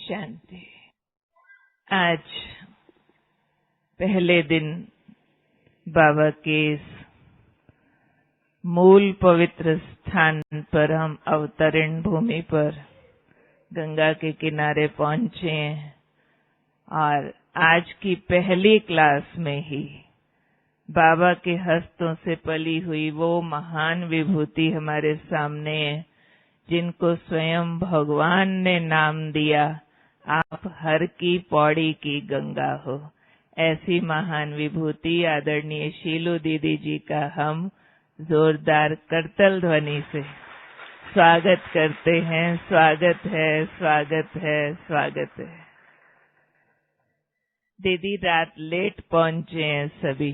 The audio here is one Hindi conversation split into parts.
शांति। आज पहले दिन बाबा के इस मूल पवित्र स्थान पर हम अवतरण भूमि पर गंगा के किनारे पहुंचे हैं और आज की पहली क्लास में ही बाबा के हस्तों से पली हुई वो महान विभूति हमारे सामने है जिनको स्वयं भगवान ने नाम दिया, आप हर की पौड़ी की गंगा हो। ऐसी महान विभूति आदरणीय शीलू दीदी जी का हम जोरदार करतल ध्वनि से स्वागत करते हैं। स्वागत है, स्वागत है, स्वागत है। दीदी रात लेट पहुंचे हैं, सभी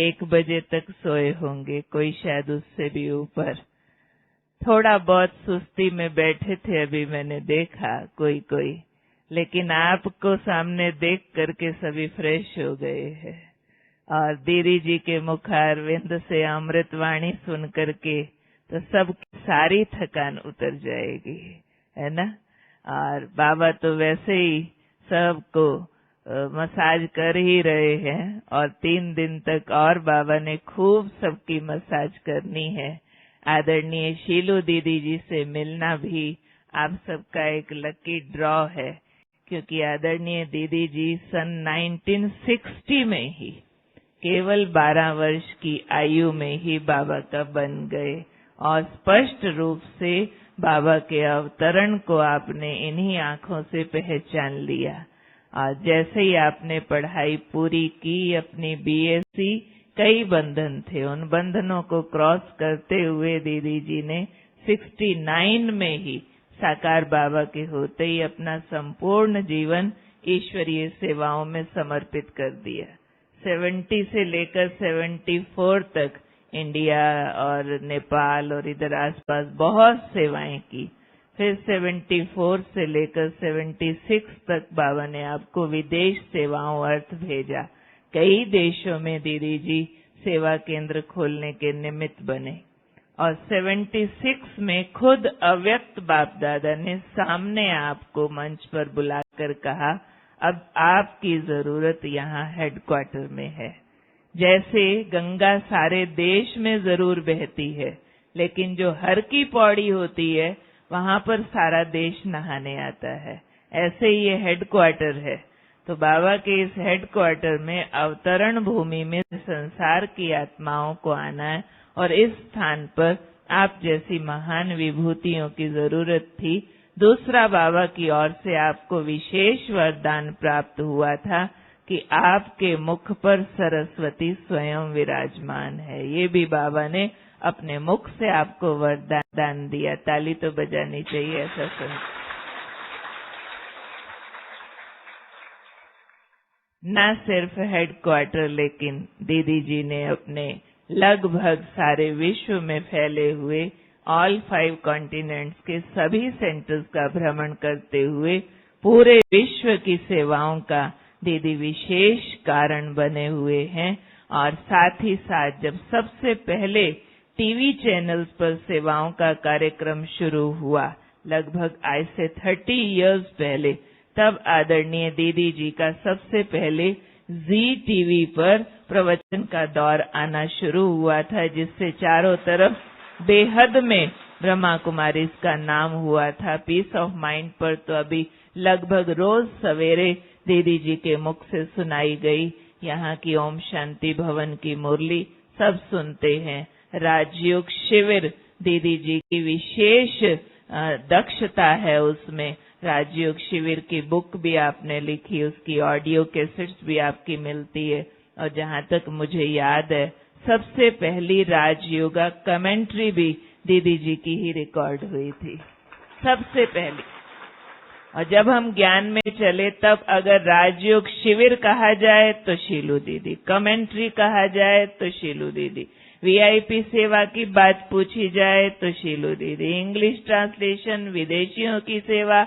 1 बजे तक सोए होंगे, कोई शायद उससे भी ऊपर। थोड़ा बहुत सुस्ती में बैठे थे, अभी मैंने देखा कोई, लेकिन आपको सामने देख करके सभी फ्रेश हो गए हैं। और दीदी जी के मुखारविंद से अमृतवाणी सुन करके तो सब सारी थकान उतर जाएगी, है ना। और बाबा तो वैसे ही सबको मसाज कर ही रहे हैं और 3 दिन तक और बाबा ने खूब सबकी मसाज करनी है। आदरणीय शीलू दीदी जी से मिलना भी आप सबका एक लकी ड्रॉ है, क्योंकि आदरणीय दीदी जी सन 1960 में ही केवल 12 वर्ष की आयु में ही बाबा का बन गए और स्पष्ट रूप से बाबा के अवतरण को आपने इन्हीं आंखों से पहचान लिया। और जैसे ही आपने पढ़ाई पूरी की, अपनी बीएससी, कई बंधन थे, उन बंधनों को क्रॉस करते हुए दीदी जी ने 69 में ही साकार बाबा के होते ही अपना संपूर्ण जीवन ईश्वरीय सेवाओं में समर्पित कर दिया। 70 से लेकर 74 तक इंडिया और नेपाल और इधर आसपास बहुत सेवाएं की। फिर 74 से लेकर 76 तक बाबा ने आपको विदेश सेवाओं अर्थ भेजा। कई देशों में दीदी जी सेवा केंद्र खोलने के निमित्त बने और 76 में खुद अव्यक्त बाप दादा ने सामने आपको मंच पर बुलाकर कहा, अब आपकी जरूरत यहाँ हेडक्वार्टर में है। जैसे गंगा सारे देश में जरूर बहती है, लेकिन जो हर की पौड़ी होती है वहां पर सारा देश नहाने आता है, ऐसे ही ये हेडक्वार्टर है। तो बाबा के इस हेडक्वार्टर में अवतरण भूमि में संसार की आत्माओं को आना है और इस स्थान पर आप जैसी महान विभूतियों की जरूरत थी। दूसरा, बाबा की ओर से आपको विशेष वरदान प्राप्त हुआ था कि आपके मुख पर सरस्वती स्वयं विराजमान है। ये भी बाबा ने अपने मुख से आपको वरदान दिया। ताली तो बजानी चाहिए ऐसा सुन। न सिर्फ हेडक्वार्टर, लेकिन दीदी जी ने अपने लगभग सारे विश्व में फैले हुए ऑल 5 कॉन्टिनेंट्स के सभी सेंटर्स का भ्रमण करते हुए पूरे विश्व की सेवाओं का दीदी विशेष कारण बने हुए हैं। और साथ ही साथ जब सबसे पहले टीवी चैनल्स पर सेवाओं का कार्यक्रम शुरू हुआ, लगभग आज से 30 इयर्स पहले, तब आदरणीय दीदी जी का सबसे पहले जी टीवी पर प्रवचन का दौर आना शुरू हुआ था, जिससे चारों तरफ बेहद में ब्रह्मा कुमारी का नाम हुआ था। पीस ऑफ माइंड पर तो अभी लगभग रोज सवेरे दीदी जी के मुख से सुनाई गई। यहाँ की ओम शांति भवन की मुरली सब सुनते हैं। राजयोग शिविर दीदी जी की विशेष दक्षता है, उसमें राजयोग शिविर की बुक भी आपने लिखी, उसकी ऑडियो कैसेट्स भी आपकी मिलती है। और जहाँ तक मुझे याद है, सबसे पहली राजयोगा कमेंट्री भी दीदी जी की ही रिकॉर्ड हुई थी, सबसे पहली। और जब हम ज्ञान में चले तब अगर राजयोग शिविर कहा जाए तो शीलू दीदी, कमेंट्री कहा जाए तो शीलू दीदी, वीआईपी सेवा की बात पूछी जाए तो शीलू दीदी, इंग्लिश ट्रांसलेशन, विदेशियों की सेवा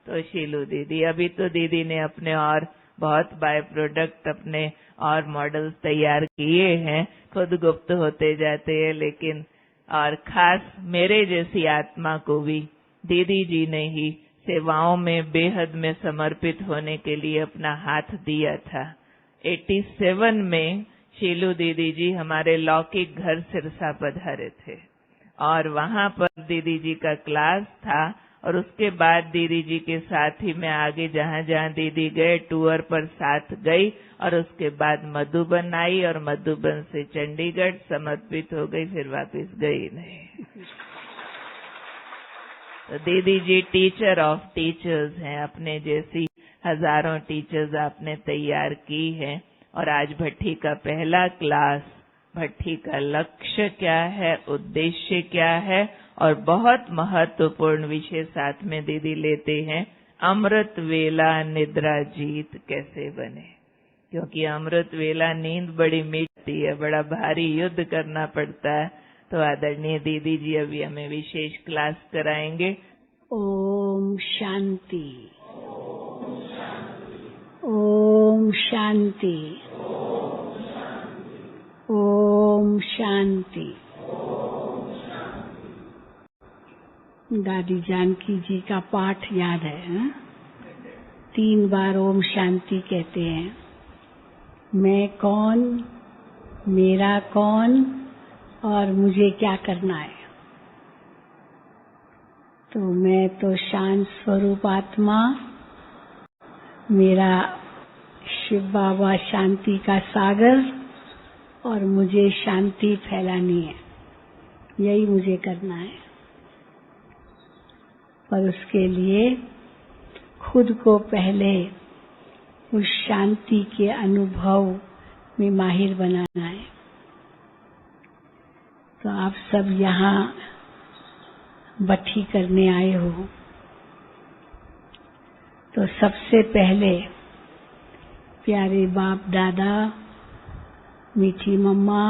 तो शीलू दीदी। अभी तो दीदी ने अपने और बहुत बाय प्रोडक्ट अपने और मॉडल्स तैयार किए हैं, खुद गुप्त होते जाते हैं, लेकिन और खास मेरे जैसी आत्मा को भी दीदी जी ने ही सेवाओं में बेहद में समर्पित होने के लिए अपना हाथ दिया था। 87 में शीलू दीदी जी हमारे लौकिक घर सिरसा पधारे थे और वहां पर दीदी जी का क्लास था और उसके बाद दीदी जी के साथ ही मैं आगे जहां जहां दीदी गए टूर पर साथ गई और उसके बाद मधुबन आई और मधुबन से चंडीगढ़ समर्पित हो गई, फिर वापस गई नहीं। तो दीदी जी टीचर ऑफ टीचर्स हैं, अपने जैसी हजारों टीचर्स आपने तैयार की हैं। और आज भट्ठी का पहला क्लास, भट्ठी का लक्ष्य क्या है, उद्देश्य क्या है और बहुत महत्वपूर्ण विषय साथ में दीदी लेते हैं, अमृत वेला निद्रा जीत कैसे बने। क्योंकि अमृत वेला नींद बड़ी मीठी है, बड़ा भारी युद्ध करना पड़ता है। तो आदरणीय दीदी जी अभी हमें विशेष क्लास कराएंगे। ओम शांति, ओम शांति, ओम शांति। दादी जानकी जी का पाठ याद है, 3 बार ओम शांति कहते हैं। मैं कौन, मेरा कौन और मुझे क्या करना है। तो मैं तो शांत स्वरूप आत्मा, मेरा शिव बाबा शांति का सागर और मुझे शांति फैलानी है, यही मुझे करना है। पर उसके लिए खुद को पहले उस शांति के अनुभव में माहिर बनाना है। तो आप सब यहाँ भट्ठी करने आए हो, तो सबसे पहले प्यारे बाप दादा, मीठी मम्मा,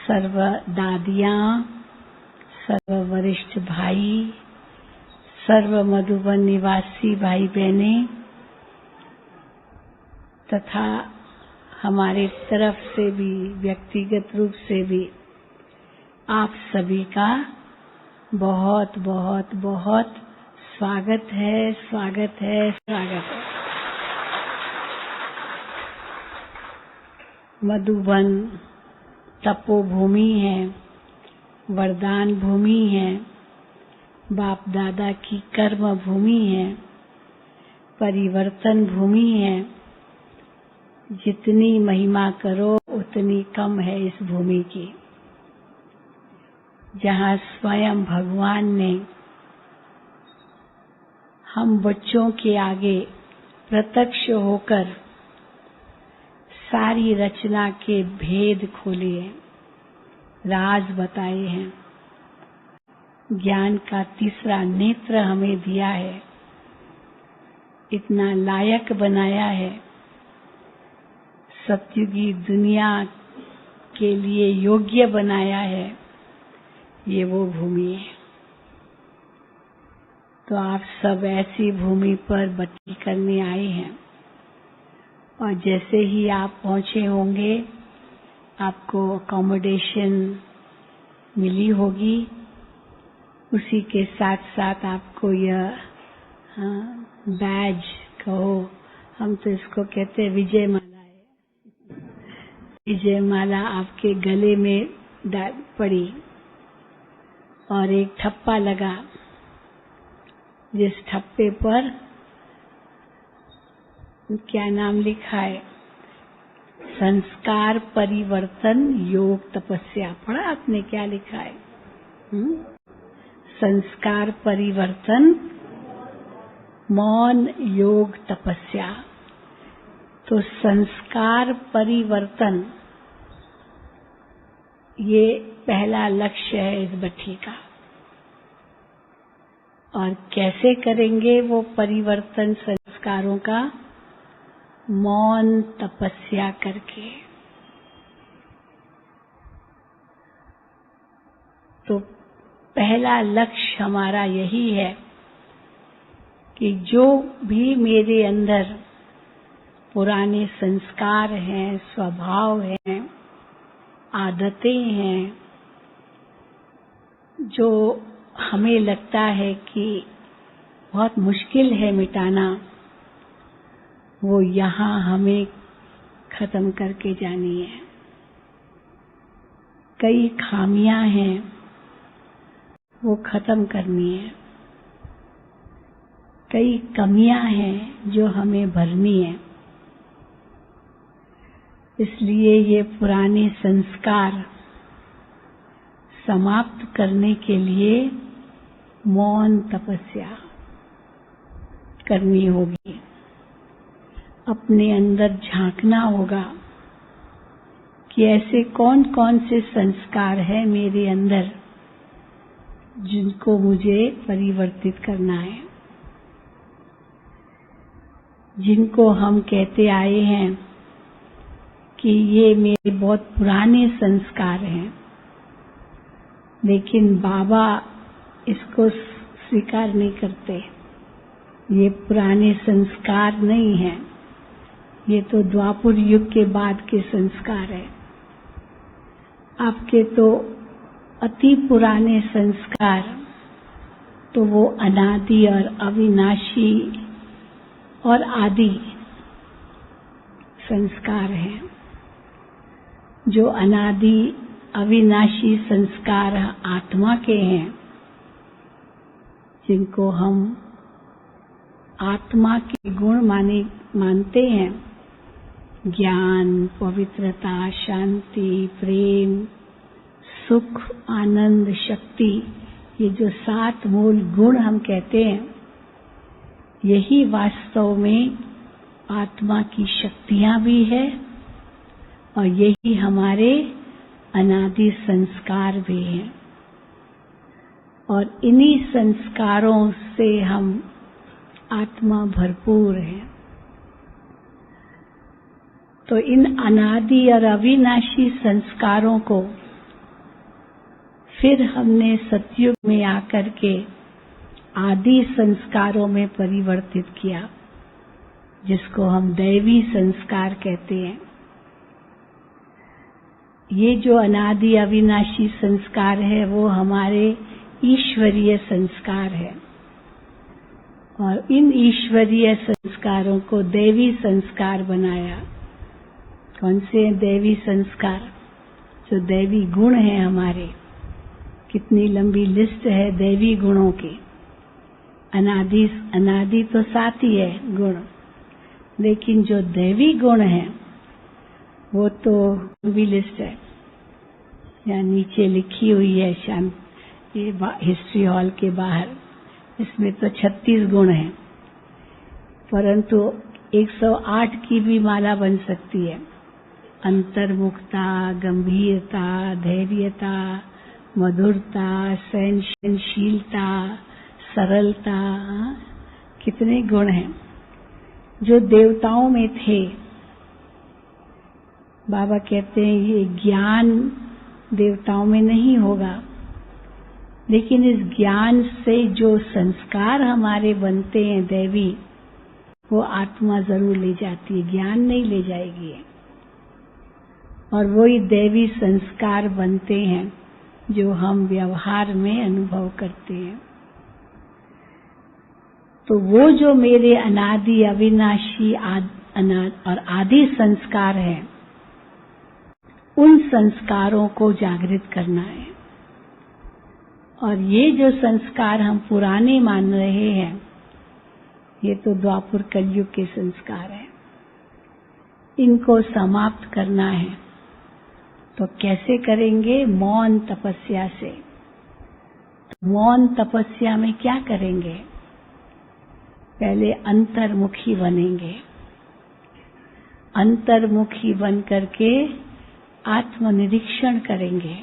सर्व दादियाँ, सर्व वरिष्ठ भाई, सर्व मधुबन निवासी भाई बहने तथा हमारे तरफ से भी व्यक्तिगत रूप से भी आप सभी का बहुत बहुत बहुत स्वागत है, स्वागत है, स्वागत है। मधुबन तपोभूमि है, वरदान भूमि है, बाप दादा की कर्म भूमि है, परिवर्तन भूमि है। जितनी महिमा करो उतनी कम है इस भूमि की, जहाँ स्वयं भगवान ने हम बच्चों के आगे प्रत्यक्ष होकर सारी रचना के भेद खोले हैं, राज बताए हैं, ज्ञान का तीसरा नेत्र हमें दिया है, इतना लायक बनाया है, सतयुगी दुनिया के लिए योग्य बनाया है। ये वो भूमि है। तो आप सब ऐसी भूमि पर भट्ठी करने आए हैं और जैसे ही आप पहुंचे होंगे आपको अकोमोडेशन मिली होगी। उसी के साथ साथ आपको यह बैज कहो, हम तो इसको कहते हैं विजय माला है, विजय माला आपके गले में पड़ी और एक ठप्पा लगा, जिस ठप्पे पर क्या नाम लिखा है, संस्कार परिवर्तन योग तपस्या। पढ़ा आपने क्या लिखा है? संस्कार परिवर्तन मौन योग तपस्या। तो संस्कार परिवर्तन ये पहला लक्ष्य है इस भट्ठी का। और कैसे करेंगे वो परिवर्तन संस्कारों का? मौन तपस्या करके। तो पहला लक्ष्य हमारा यही है कि जो भी मेरे अंदर पुराने संस्कार हैं, स्वभाव हैं, आदतें हैं, जो हमें लगता है कि बहुत मुश्किल है मिटाना, वो यहाँ हमें खत्म करके जानी है। कई खामियां हैं, वो खत्म करनी है। कई कमियां हैं जो हमें भरनी है। इसलिए ये पुराने संस्कार समाप्त करने के लिए मौन तपस्या करनी होगी। अपने अंदर झांकना होगा कि ऐसे कौन कौन से संस्कार हैं मेरे अंदर जिनको मुझे परिवर्तित करना है, जिनको हम कहते आए हैं कि ये मेरे बहुत पुराने संस्कार हैं, लेकिन बाबा इसको स्वीकार नहीं करते। ये पुराने संस्कार नहीं हैं, ये तो द्वापर युग के बाद के संस्कार है। आपके तो अति पुराने संस्कार तो वो अनादि और अविनाशी और आदि संस्कार हैं। जो अनादि अविनाशी संस्कार आत्मा के हैं, जिनको हम आत्मा के गुण मानते हैं, ज्ञान, पवित्रता, शांति, प्रेम, सुख, आनंद, शक्ति, ये जो 7 मूल गुण हम कहते हैं, यही वास्तव में आत्मा की शक्तियां भी है और यही हमारे अनादि संस्कार भी हैं। और इन्हीं संस्कारों से हम आत्मा भरपूर है। तो इन अनादि और अविनाशी संस्कारों को फिर हमने सतयुग में आकर के आदि संस्कारों में परिवर्तित किया, जिसको हम दैवी संस्कार कहते हैं। ये जो अनादि अविनाशी संस्कार है वो हमारे ईश्वरीय संस्कार है, और इन ईश्वरीय संस्कारों को दैवी संस्कार बनाया। कौन से दैवी संस्कार? जो दैवी गुण हैं हमारे। कितनी लंबी लिस्ट है दैवी गुणों की। अनादि तो 7 ही है गुण, लेकिन जो दैवी गुण हैं वो तो लंबी लिस्ट है। यहाँ नीचे लिखी हुई है ये हिस्ट्री हॉल के बाहर, इसमें तो 36 गुण हैं, परंतु 108 की भी माला बन सकती है। अंतर्मुखता, गंभीरता, धैर्यता, मधुरता, सहनशीलता, सरलता, कितने गुण हैं जो देवताओं में थे। बाबा कहते हैं ये ज्ञान देवताओं में नहीं होगा, लेकिन इस ज्ञान से जो संस्कार हमारे बनते हैं दैवी, वो आत्मा जरूर ले जाती है, ज्ञान नहीं ले जाएगी। और वही दैवी संस्कार बनते हैं जो हम व्यवहार में अनुभव करते हैं। तो वो जो मेरे अनादि अविनाशी और आदि संस्कार हैं, उन संस्कारों को जागृत करना है। और ये जो संस्कार हम पुराने मान रहे हैं, ये तो द्वापर कलयुग के संस्कार हैं। इनको समाप्त करना है। तो कैसे करेंगे? मौन तपस्या से। तो मौन तपस्या में क्या करेंगे? पहले अंतर्मुखी बनेंगे। अंतर्मुखी बन करके आत्मनिरीक्षण करेंगे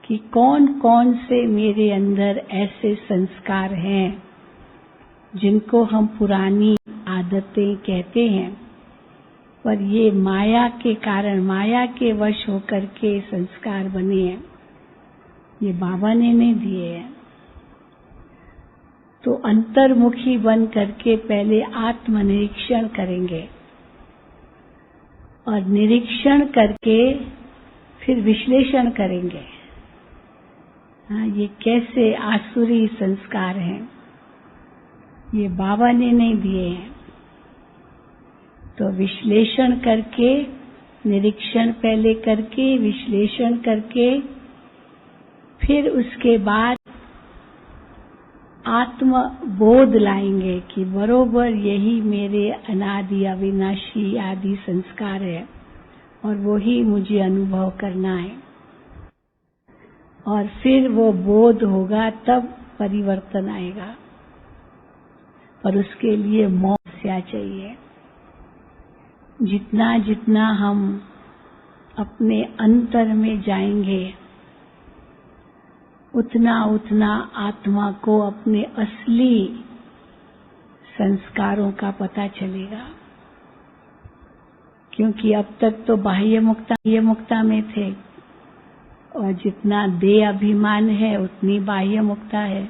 कि कौन कौन से मेरे अंदर ऐसे संस्कार हैं जिनको हम पुरानी आदतें कहते हैं, पर ये माया के कारण, माया के वश होकर के संस्कार बने हैं। ये बाबा ने नहीं दिए हैं। तो अंतर्मुखी बन करके पहले आत्मनिरीक्षण करेंगे और निरीक्षण करके फिर विश्लेषण करेंगे। हाँ, ये कैसे आसुरी संस्कार हैं, ये बाबा ने नहीं दिए हैं। तो विश्लेषण करके, निरीक्षण पहले करके, विश्लेषण करके, फिर उसके बाद आत्म बोध लाएंगे कि बरोबर यही मेरे अनादि अविनाशी आदि संस्कार है और वही मुझे अनुभव करना है। और फिर वो बोध होगा तब परिवर्तन आएगा, पर उसके लिए मौन चाहिए। जितना जितना हम अपने अंतर में जाएंगे, उतना उतना आत्मा को अपने असली संस्कारों का पता चलेगा। क्योंकि अब तक तो बाह्य मुक्ता में थे, और जितना देह अभिमान है उतनी बाह्य मुक्ता है।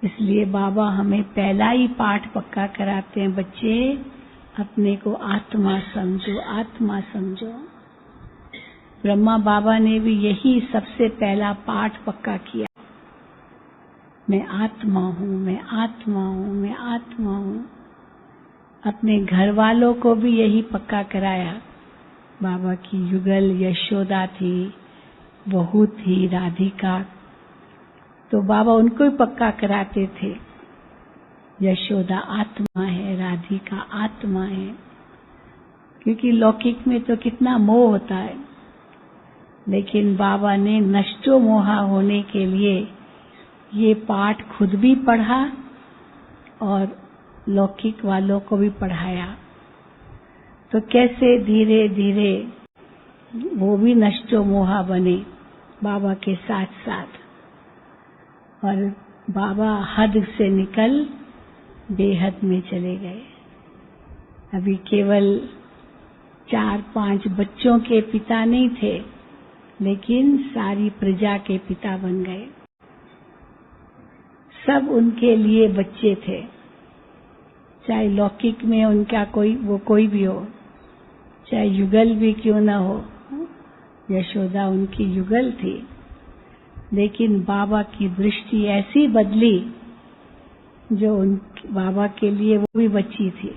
इसलिए बाबा हमें पहला ही पाठ पक्का कराते हैं, बच्चे अपने को आत्मा समझो, आत्मा समझो। ब्रह्मा बाबा ने भी यही सबसे पहला पाठ पक्का किया, मैं आत्मा हूँ, मैं आत्मा हूँ, मैं आत्मा हूँ। अपने घर वालों को भी यही पक्का कराया। बाबा की युगल यशोदा थी, बहू थी राधिका, तो बाबा उनको भी पक्का कराते थे, यशोदा आत्मा है, राधिका आत्मा है। क्योंकि लौकिक में तो कितना मोह होता है, लेकिन बाबा ने नष्टो मोहा होने के लिए ये पाठ खुद भी पढ़ा और लौकिक वालों को भी पढ़ाया। तो कैसे धीरे धीरे वो भी नष्टो मोहा बने बाबा के साथ साथ, और बाबा हद से निकल बेहद में चले गए। अभी केवल 4-5 बच्चों के पिता नहीं थे, लेकिन सारी प्रजा के पिता बन गए। सब उनके लिए बच्चे थे, चाहे लौकिक में उनका कोई भी हो, चाहे युगल भी क्यों न हो। यशोदा उनकी युगल थी, लेकिन बाबा की दृष्टि ऐसी बदली, जो बाबा के लिए वो भी बच्ची थी।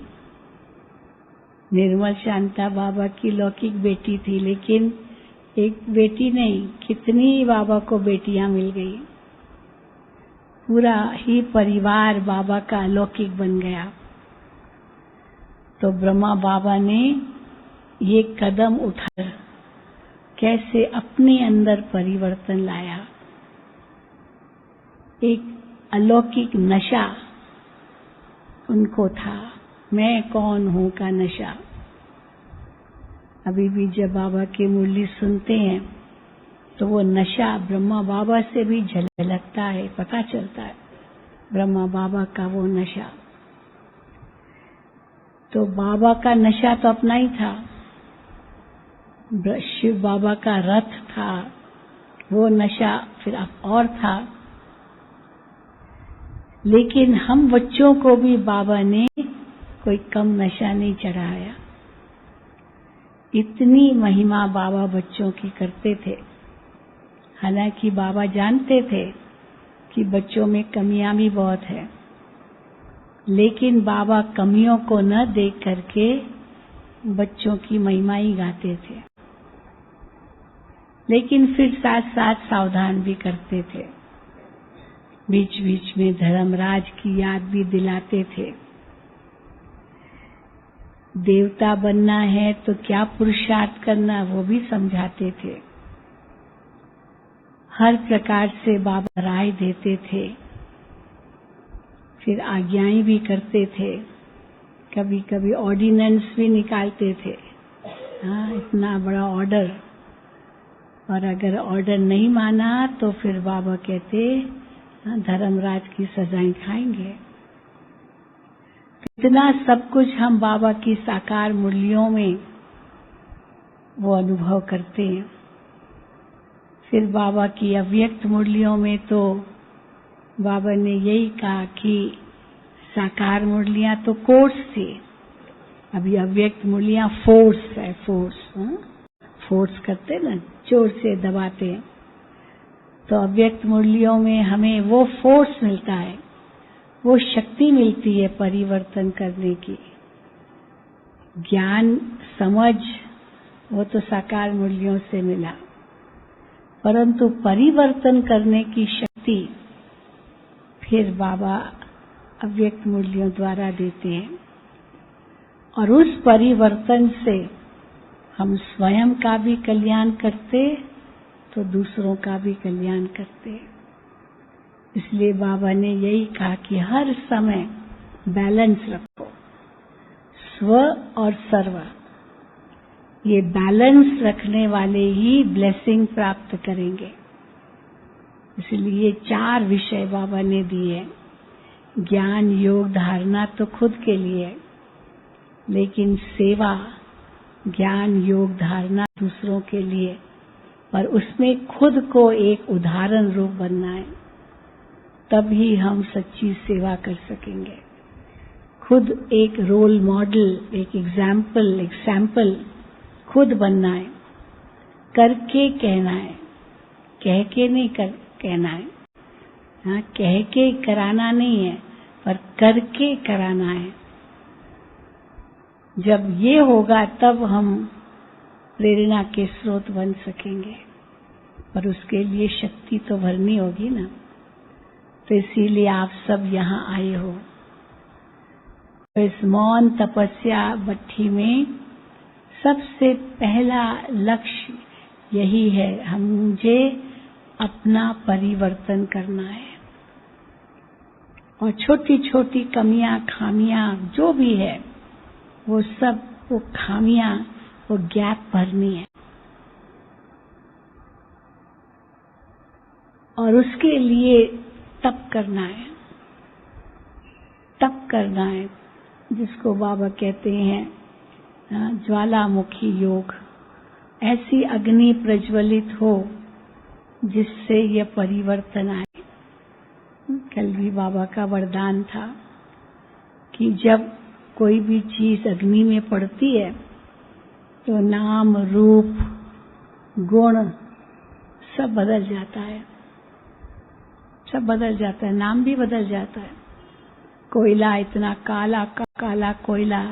निर्मल शांता बाबा की लौकिक बेटी थी, लेकिन एक बेटी नहीं, कितनी बाबा को बेटियां मिल गई। पूरा ही परिवार बाबा का अलौकिक बन गया। तो ब्रह्मा बाबा ने ये कदम उठाकर कैसे अपने अंदर परिवर्तन लाया। एक अलौकिक नशा उनको था, मैं कौन हूं का नशा। अभी भी जब बाबा की मुरली सुनते हैं तो वो नशा ब्रह्मा बाबा से भी झलकता है, पता चलता है ब्रह्मा बाबा का वो नशा। तो बाबा का नशा तो अपना ही था, शिव बाबा का रथ था, वो नशा फिर और था। लेकिन हम बच्चों को भी बाबा ने कोई कम नशा नहीं चढ़ाया। इतनी महिमा बाबा बच्चों की करते थे। हालांकि बाबा जानते थे कि बच्चों में कमियां भी बहुत है, लेकिन बाबा कमियों को न देख करके बच्चों की महिमा ही गाते थे। लेकिन फिर साथ साथ सावधान भी करते थे, बीच बीच में धर्मराज की याद भी दिलाते थे। देवता बनना है तो क्या पुरुषार्थ करना, वो भी समझाते थे। हर प्रकार से बाबा राय देते थे, फिर आज्ञाएं भी करते थे, कभी कभी ऑर्डिनेंस भी निकालते थे। हाँ, इतना बड़ा ऑर्डर, और अगर ऑर्डर नहीं माना तो फिर बाबा कहते धर्मराज की सजाएं खाएंगे। इतना सब कुछ हम बाबा की साकार मुरलियों में वो अनुभव करते हैं। फिर बाबा की अव्यक्त मुरलियों में तो बाबा ने यही कहा कि साकार मुरलियां तो कोर्स थी, अभी अव्यक्त मुरलियां फोर्स है, फोर्स करते ना, जोर से दबाते हैं। तो अव्यक्त मुरलियों में हमें वो फोर्स मिलता है, वो शक्ति मिलती है परिवर्तन करने की। ज्ञान समझ वो तो साकार मूल्यों से मिला, परंतु परिवर्तन करने की शक्ति फिर बाबा अव्यक्त मूल्यों द्वारा देते हैं। और उस परिवर्तन से हम स्वयं का भी कल्याण करते तो दूसरों का भी कल्याण करते। इसलिए बाबा ने यही कहा कि हर समय बैलेंस रखो, स्व और सर्व। ये बैलेंस रखने वाले ही ब्लेसिंग प्राप्त करेंगे। इसलिए 4 विषय बाबा ने दिए। ज्ञान योग धारणा तो खुद के लिए, लेकिन सेवा ज्ञान योग धारणा दूसरों के लिए, पर उसमें खुद को एक उदाहरण रूप बनना है, तभी हम सच्ची सेवा कर सकेंगे। खुद एक रोल मॉडल, एक एग्जाम्पल, एक सैंपल खुद बनना है, करके कहना है, कह के नहीं कहना है। हाँ, कह के कराना नहीं है, पर करके कराना है। जब ये होगा तब हम प्रेरणा के स्रोत बन सकेंगे, पर उसके लिए शक्ति तो भरनी होगी ना। तो इसीलिए आप सब यहाँ आए हो। तो इस मौन तपस्या भट्ठी में सबसे पहला लक्ष्य यही है, मुझे अपना परिवर्तन करना है। और छोटी छोटी कमियां खामियां जो भी है वो सब, वो खामियां, वो गैप भरनी है। और उसके लिए तप करना है, तप करना है, जिसको बाबा कहते हैं ज्वालामुखी योग। ऐसी अग्नि प्रज्वलित हो जिससे यह परिवर्तन आए। कल भी बाबा का वरदान था कि जब कोई भी चीज अग्नि में पड़ती है तो नाम रूप गुण सब बदल जाता है, सब बदल जाता है, नाम भी बदल जाता है। कोयला, इतना काला काला कोयला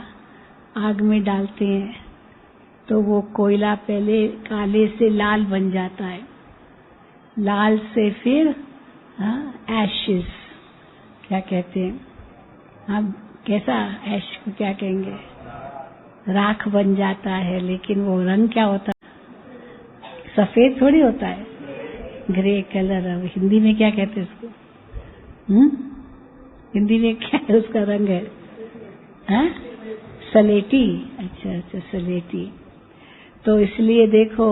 आग में डालते हैं तो वो कोयला पहले काले से लाल बन जाता है, लाल से फिर एशेस, क्या कहते हैं, हम कैसा ऐश को क्या कहेंगे, राख बन जाता है। लेकिन वो रंग क्या होता है, सफेद थोड़ी होता है, ग्रे कलर। हिंदी में क्या कहते हैं उसको, हिंदी में क्या है उसका रंग है, सलेटी। अच्छा, सलेटी। तो इसलिए देखो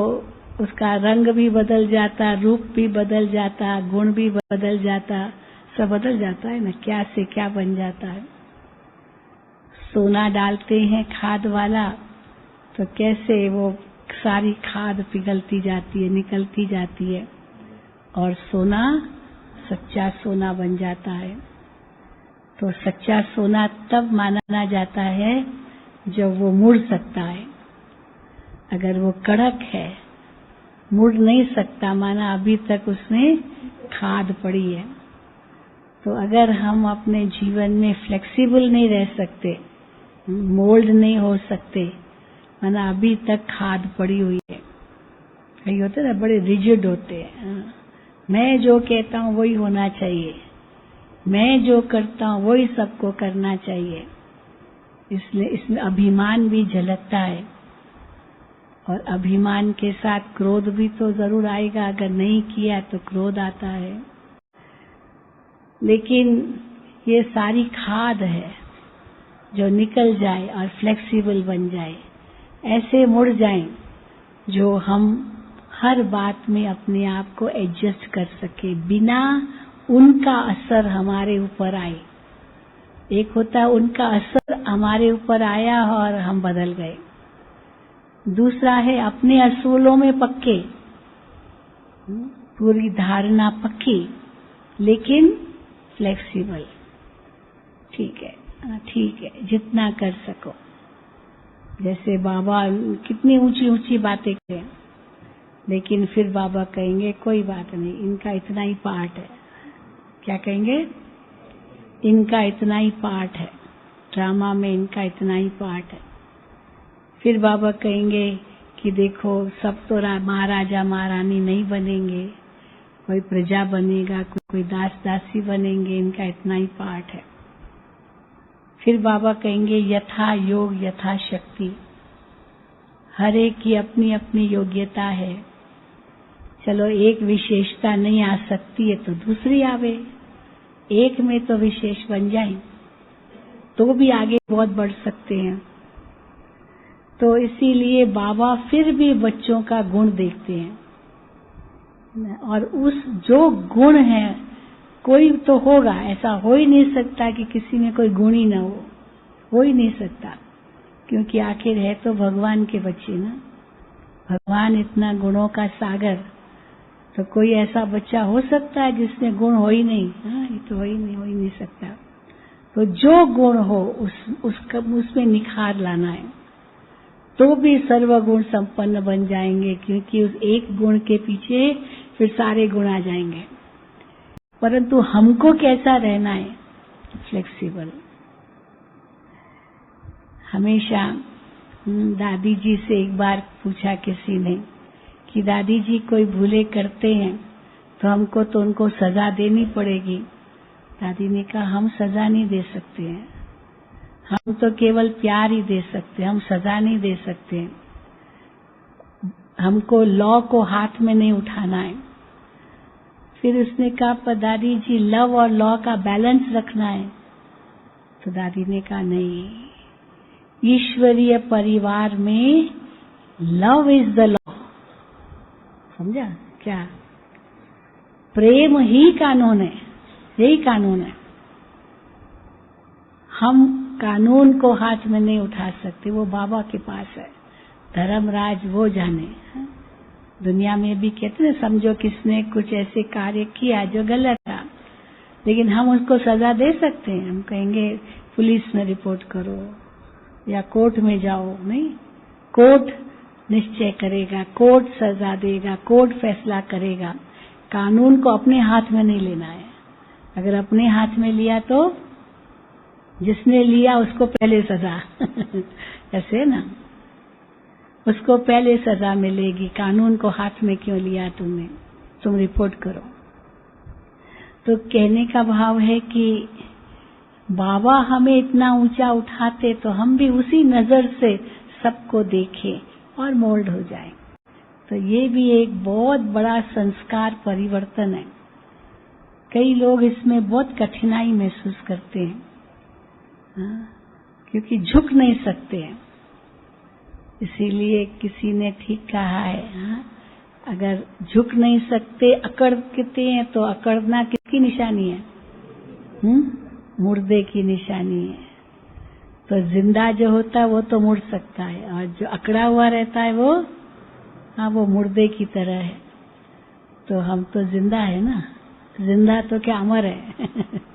उसका रंग भी बदल जाता, रूप भी बदल जाता, गुण भी बदल जाता, सब बदल जाता है ना, क्या से क्या बन जाता है। सोना डालते हैं खाद वाला तो कैसे वो सारी खाद पिघलती जाती है, निकलती जाती है, और सोना सच्चा सोना बन जाता है। तो सच्चा सोना तब माना जाता है जब वो मुड़ सकता है। अगर वो कड़क है, मुड़ नहीं सकता, माना अभी तक उसमें खाद पड़ी है। तो अगर हम अपने जीवन में फ्लेक्सिबल नहीं रह सकते, मोल्ड नहीं हो सकते, माना अभी तक खाद पड़ी हुई है। कई होते ना बड़े रिजिड होते हैं, मैं जो कहता हूँ वही होना चाहिए, मैं जो करता हूँ वही सबको करना चाहिए। इसलिए इसमें अभिमान भी झलकता है, और अभिमान के साथ क्रोध भी तो जरूर आएगा। अगर नहीं किया तो क्रोध आता है। लेकिन ये सारी खाद है जो निकल जाए और फ्लेक्सिबल बन जाए, ऐसे मुड़ जाए जो हम हर बात में अपने आप को एडजस्ट कर सके बिना उनका असर हमारे ऊपर आए। एक होता है उनका असर हमारे ऊपर आया और हम बदल गए, दूसरा है अपने असूलों में पक्के, पूरी धारणा पक्की लेकिन फ्लेक्सिबल। ठीक है, ठीक है, जितना कर सको। जैसे बाबा कितनी ऊंची ऊंची बातें करें, लेकिन फिर बाबा कहेंगे कोई बात नहीं, इनका इतना ही पार्ट है। क्या कहेंगे? इनका इतना ही पार्ट है, ड्रामा में इनका इतना ही पार्ट है। फिर बाबा कहेंगे कि देखो सब तो महाराजा महारानी नहीं बनेंगे, कोई प्रजा बनेगा, कोई दास दासी बनेंगे, इनका इतना ही पार्ट है। फिर बाबा कहेंगे यथा योग यथा शक्ति, हर एक की अपनी अपनी योग्यता है। चलो एक विशेषता नहीं आ सकती है तो दूसरी आवे, एक में तो विशेष बन जाए तो भी आगे बहुत बढ़ सकते हैं। तो इसीलिए बाबा फिर भी बच्चों का गुण देखते हैं, और उस जो गुण है कोई तो होगा, ऐसा हो ही नहीं सकता कि किसी में कोई गुण ही ना हो ही नहीं सकता, क्योंकि आखिर है तो भगवान के बच्चे ना, भगवान इतना गुणों का सागर, तो कोई ऐसा बच्चा हो सकता है जिसमें गुण हो ही नहीं? हाँ, ये तो हो ही नहीं सकता। तो जो गुण हो उसमें निखार लाना है, तो भी सर्वगुण संपन्न बन जाएंगे, क्योंकि उस एक गुण के पीछे फिर सारे गुण आ जाएंगे। परंतु हमको कैसा रहना है? फ्लेक्सिबल। हमेशा दादी जी से एक बार पूछा किसी ने कि दादी जी कोई भूले करते हैं तो हमको तो उनको सजा देनी पड़ेगी। दादी ने कहा हम सजा नहीं दे सकते हैं, हम तो केवल प्यार ही दे सकते हैं, हम सजा नहीं दे सकते। हमको लॉ को हाथ में नहीं उठाना है। फिर उसने कहा पर दादी जी लव और लॉ का बैलेंस रखना है। तो दादी ने कहा नहीं, ईश्वरीय परिवार में लव इज द लॉ। समझा क्या? प्रेम ही कानून है, यही कानून है। हम कानून को हाथ में नहीं उठा सकते, वो बाबा के पास है। धर्मराज वो जाने। दुनिया में भी कहते हैं समझो किसने कुछ ऐसे कार्य किया जो गलत था, लेकिन हम उसको सजा दे सकते हैं। हम कहेंगे पुलिस में रिपोर्ट करो या कोर्ट में जाओ, नहीं, कोर्ट निश्चय करेगा, कोर्ट सजा देगा, कोर्ट फैसला करेगा। कानून को अपने हाथ में नहीं लेना है। अगर अपने हाथ में लिया तो जिसने लिया उसको पहले सजा ऐसे ना, उसको पहले सजा मिलेगी। कानून को हाथ में क्यों लिया तुमने? तुम रिपोर्ट करो। तो कहने का भाव है कि बाबा हमें इतना ऊंचा उठाते तो हम भी उसी नजर से सबको देखें और मोल्ड हो जाएं। तो ये भी एक बहुत बड़ा संस्कार परिवर्तन है। कई लोग इसमें बहुत कठिनाई महसूस करते हैं, क्योंकि झुक नहीं सकते हैं। इसीलिए किसी ने ठीक कहा है, अगर झुक नहीं सकते, अकड़ते हैं तो अकड़ना किसकी निशानी है? मुर्दे की निशानी है। तो जिंदा जो होता है वो तो मुड़ सकता है, और जो अकड़ा हुआ रहता है वो मुर्दे की तरह है। तो हम तो जिंदा है ना, जिंदा तो क्या अमर है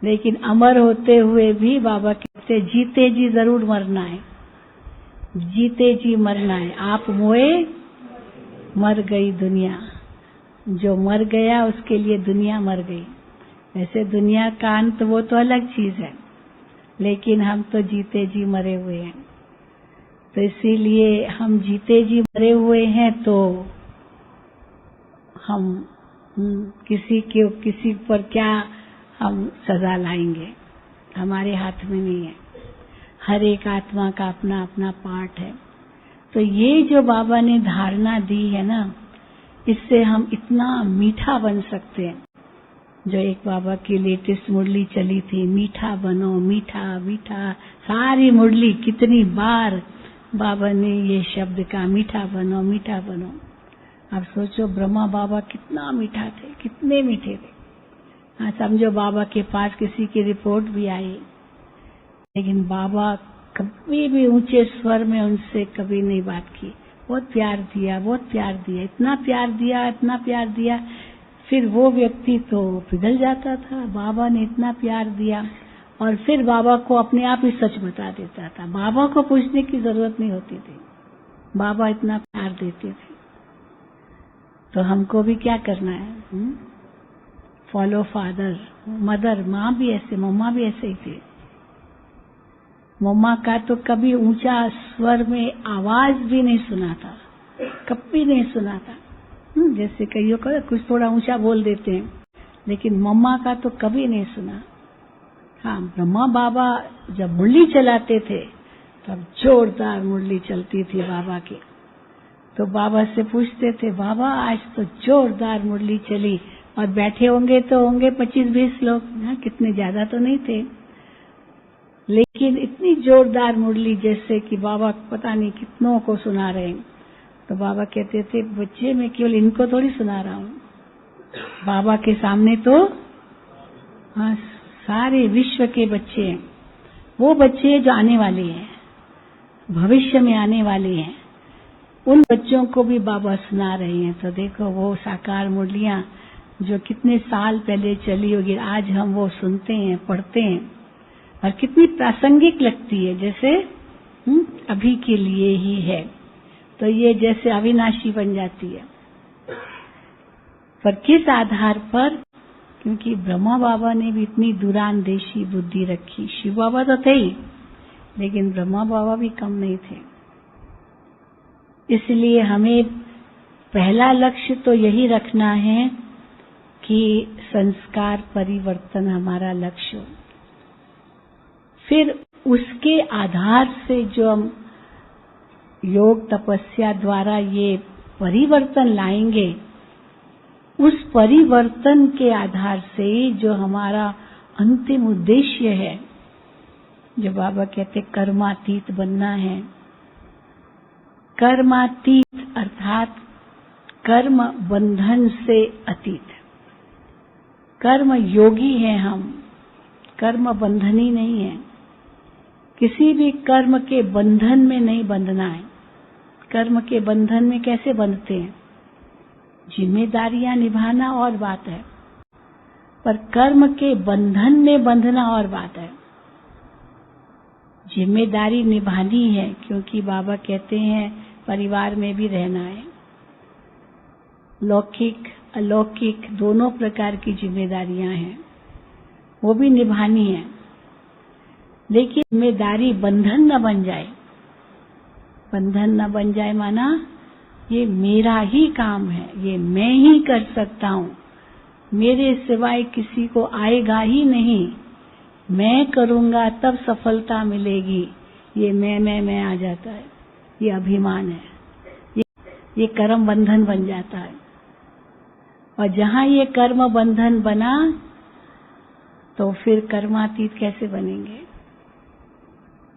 लेकिन अमर होते हुए भी बाबा कहते जीते जी जरूर मरना है, जीते जी मरना है। आप मोए मर गई दुनिया, जो मर गया उसके लिए दुनिया मर गई। वैसे दुनिया का अंत वो तो अलग चीज है, लेकिन हम तो जीते जी मरे हुए हैं। तो इसीलिए हम जीते जी मरे हुए हैं, तो हम किसी पर क्या हम सजा लाएंगे? हमारे हाथ में नहीं है। हर एक आत्मा का अपना अपना पार्ट है। तो ये जो बाबा ने धारणा दी है ना, इससे हम इतना मीठा बन सकते हैं। जो एक बाबा की लेटेस्ट मुरली चली थी, मीठा बनो, मीठा मीठा, सारी मुरली कितनी बार बाबा ने ये शब्द कहा, मीठा बनो मीठा बनो। आप सोचो ब्रह्मा बाबा कितना मीठा थे, कितने मीठे थे। हाँ, समझो बाबा के पास किसी की रिपोर्ट भी आई, लेकिन बाबा कभी भी ऊंचे स्वर में उनसे कभी नहीं बात की। बहुत प्यार दिया, बहुत प्यार दिया, इतना प्यार दिया, इतना प्यार दिया। फिर वो व्यक्ति तो पिघल जाता था। बाबा ने इतना प्यार दिया, और फिर बाबा को अपने आप ही सच बता देता था। बाबा को पूछने की जरूरत नहीं होती थी, बाबा इतना प्यार देते थे। तो हमको भी क्या करना है? फॉलो फादर मदर, माँ भी ऐसे, मम्मा भी ऐसे ही थी। मम्मा का तो कभी ऊंचा स्वर में आवाज भी नहीं सुना था, कभी नहीं सुना था। जैसे कईयों का कुछ थोड़ा ऊंचा बोल देते हैं, लेकिन मम्मा का तो कभी नहीं सुना। हाँ, ब्रह्मा बाबा जब मुरली चलाते थे तब जोरदार मुरली चलती थी बाबा की। तो बाबा से पूछते थे, बाबा आज तो जोरदार मुरली चली, और बैठे होंगे तो होंगे 25-20 लोग, कितने ज्यादा तो नहीं थे, लेकिन इतनी जोरदार मुरली जैसे कि बाबा पता नहीं कितनों को सुना रहे हैं। तो बाबा कहते थे, बच्चे मैं केवल इनको थोड़ी सुना रहा हूँ, बाबा के सामने तो हाँ सारे विश्व के बच्चे हैं, वो बच्चे जो आने वाले हैं, भविष्य में आने वाले हैं, उन बच्चों को भी बाबा सुना रहे हैं। तो देखो वो साकार मुरलियां जो कितने साल पहले चली होगी, आज हम वो सुनते हैं, पढ़ते हैं, और कितनी प्रासंगिक लगती है, जैसे अभी के लिए ही है। तो ये जैसे अविनाशी बन जाती है। पर किस आधार पर? क्योंकि ब्रह्मा बाबा ने भी इतनी दूरांदेशी बुद्धि रखी। शिव बाबा तो थे ही, लेकिन ब्रह्मा बाबा भी कम नहीं थे। इसलिए हमें पहला लक्ष्य तो यही रखना है कि संस्कार परिवर्तन हमारा लक्ष्य हो। फिर उसके आधार से जो हम योग तपस्या द्वारा ये परिवर्तन लाएंगे, उस परिवर्तन के आधार से जो हमारा अंतिम उद्देश्य है, जो बाबा कहते कर्मातीत बनना है। कर्मातीत अर्थात कर्म बंधन से अतीत। कर्म योगी हैं हम, कर्म बंधनी नहीं है। किसी भी कर्म के बंधन में नहीं बंधना है। कर्म के बंधन में कैसे बंधते हैं? जिम्मेदारियां निभाना और बात है, पर कर्म के बंधन में बंधना और बात है। जिम्मेदारी निभानी है, क्योंकि बाबा कहते हैं परिवार में भी रहना है। लौकिक अलौकिक दोनों प्रकार की जिम्मेदारियां हैं, वो भी निभानी है। लेकिन जिम्मेदारी बंधन न बन जाए। बंधन न बन जाए माना ये मेरा ही काम है, ये मैं ही कर सकता हूं, मेरे सिवाय किसी को आएगा ही नहीं, मैं करूंगा तब सफलता मिलेगी। ये मैं आ जाता है, ये अभिमान है, ये कर्म बंधन बन जाता है। और जहां ये कर्म बंधन बना तो फिर कर्मातीत कैसे बनेंगे?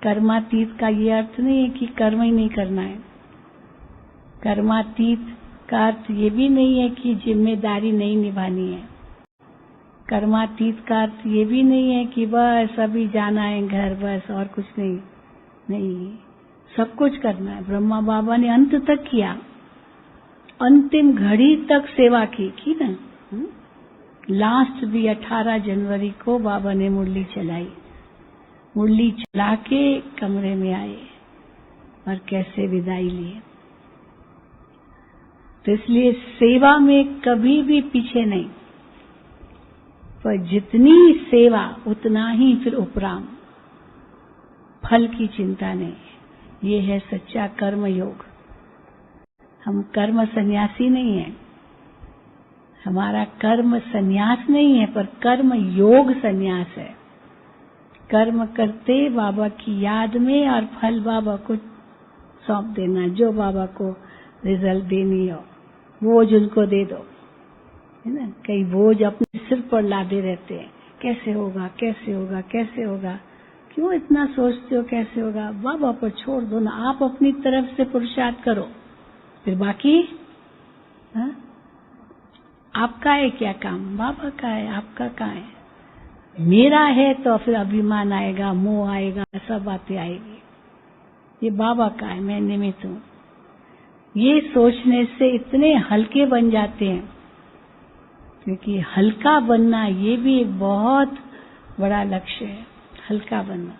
कर्मातीत का ये अर्थ नहीं है कि कर्म ही नहीं करना है। कर्मातीत का अर्थ ये भी नहीं है कि जिम्मेदारी नहीं निभानी है। कर्मातीत का अर्थ ये भी नहीं है कि बस अभी जाना है घर, बस और कुछ नहीं। नहीं, सब कुछ करना है। ब्रह्मा बाबा ने अंत तक किया, अंतिम घड़ी तक सेवा की ना। लास्ट भी 18 जनवरी को बाबा ने मुरली चलाई। मुरली चला के कमरे में आए और कैसे विदाई लिए। तो इसलिए सेवा में कभी भी पीछे नहीं, पर जितनी सेवा उतना ही फिर उपराम, फल की चिंता नहीं। ये है सच्चा कर्म योग। हम कर्म सन्यासी नहीं है, हमारा कर्म सन्यास नहीं है, पर कर्म योग सन्यास है। कर्म करते बाबा की याद में और फल बाबा को सौंप देना। जो बाबा को रिजल्ट देनी हो बोझ उनको दे दो, है ना। कई बोझ अपने सिर पर लादे रहते हैं, कैसे होगा कैसे होगा कैसे होगा, क्यों इतना सोचते हो कैसे होगा? बाबा पर छोड़ दो ना, आप अपनी तरफ से पुरुषार्थ करो, फिर बाकी आपका है क्या काम? बाबा का है, आपका कहाँ है? मेरा है तो फिर अभिमान आएगा, मोह आएगा, सब बातें आएगी। ये बाबा का है, मैं निमित्त हूँ। ये सोचने से इतने हल्के बन जाते हैं, क्योंकि हल्का बनना ये भी एक बहुत बड़ा लक्ष्य है। हल्का बनना,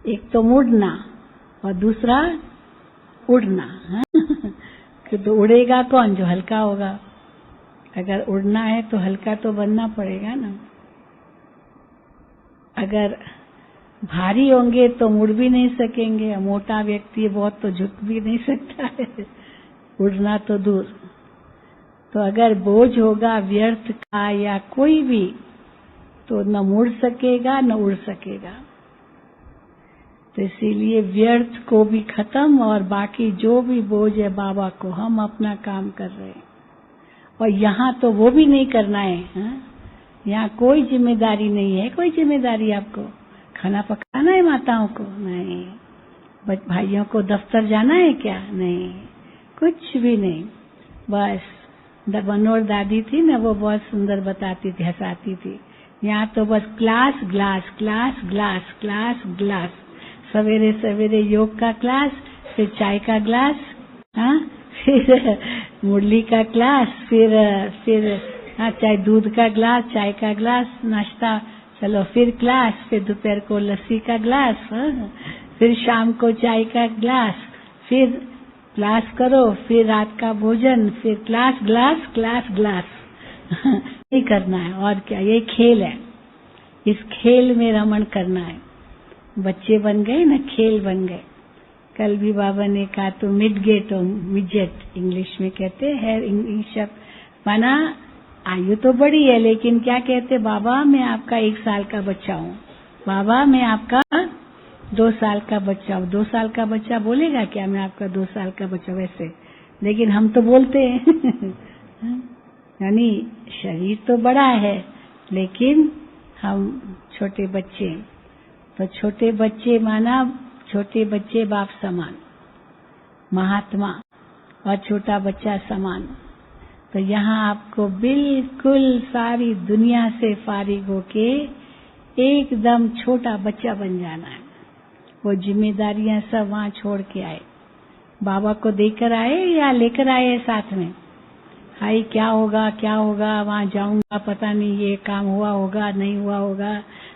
एक तो मुड़ना और दूसरा उड़ना। तो उड़ेगा कौन? जो हल्का होगा। अगर उड़ना है तो हल्का तो बनना पड़ेगा ना। अगर भारी होंगे तो मुड़ भी नहीं सकेंगे, मोटा व्यक्ति बहुत तो झुक भी नहीं सकता है, उड़ना तो दूर। तो अगर बोझ होगा व्यर्थ का या कोई भी, तो न मुड़ सकेगा न उड़ सकेगा। तो इसीलिए व्यर्थ को भी खत्म, और बाकी जो भी बोझ है बाबा को, हम अपना काम कर रहे हैं। और यहाँ तो वो भी नहीं करना है, हाँ? यहाँ कोई जिम्मेदारी नहीं है। कोई जिम्मेदारी आपको खाना पकाना है माताओं को? नहीं। भाइयों को दफ्तर जाना है क्या? नहीं, कुछ भी नहीं। बस मनोहर दादी थी ना, वो बहुत सुंदर बताती थी, हंसाती थी। यहाँ तो बस class glass, class glass, class glass. सवेरे सवेरे योग का क्लास, फिर चाय का ग्लास, हाँ, फिर मुरली का क्लास, फिर हाँ, चाहे दूध का ग्लास, चाय का ग्लास, नाश्ता, चलो फिर क्लास, फिर दोपहर को लस्सी का ग्लास, हाँ, फिर शाम को चाय का ग्लास, फिर क्लास करो, फिर रात का भोजन, फिर क्लास ग्लास, क्लास ग्लास। ये करना है और क्या, ये खेल है। इस खेल में रमण करना है। बच्चे बन गए ना, खेल बन गए। कल भी बाबा ने कहा तो मिडगेट और मिजेट इंग्लिश में कहते हैं। इंग्लिश माना आयु तो बड़ी है, लेकिन क्या कहते बाबा मैं आपका 1 साल का बच्चा हूँ, बाबा मैं आपका 2 साल का बच्चा हूँ। 2 साल का बच्चा बोलेगा क्या मैं आपका 2 साल का बच्चा? वैसे लेकिन हम तो बोलते हैं। यानी शरीर तो बड़ा है लेकिन हम छोटे बच्चे। तो छोटे बच्चे माना छोटे बच्चे बाप समान, महात्मा, और छोटा बच्चा समान। तो यहाँ आपको बिल्कुल सारी दुनिया से फारिग होके एकदम छोटा बच्चा बन जाना है। वो जिम्मेदारियां सब वहाँ छोड़ के आए। बाबा को देकर आए या लेकर आए साथ में? हाय क्या होगा क्या होगा, वहाँ जाऊंगा पता नहीं ये काम हुआ होगा नहीं हुआ होगा,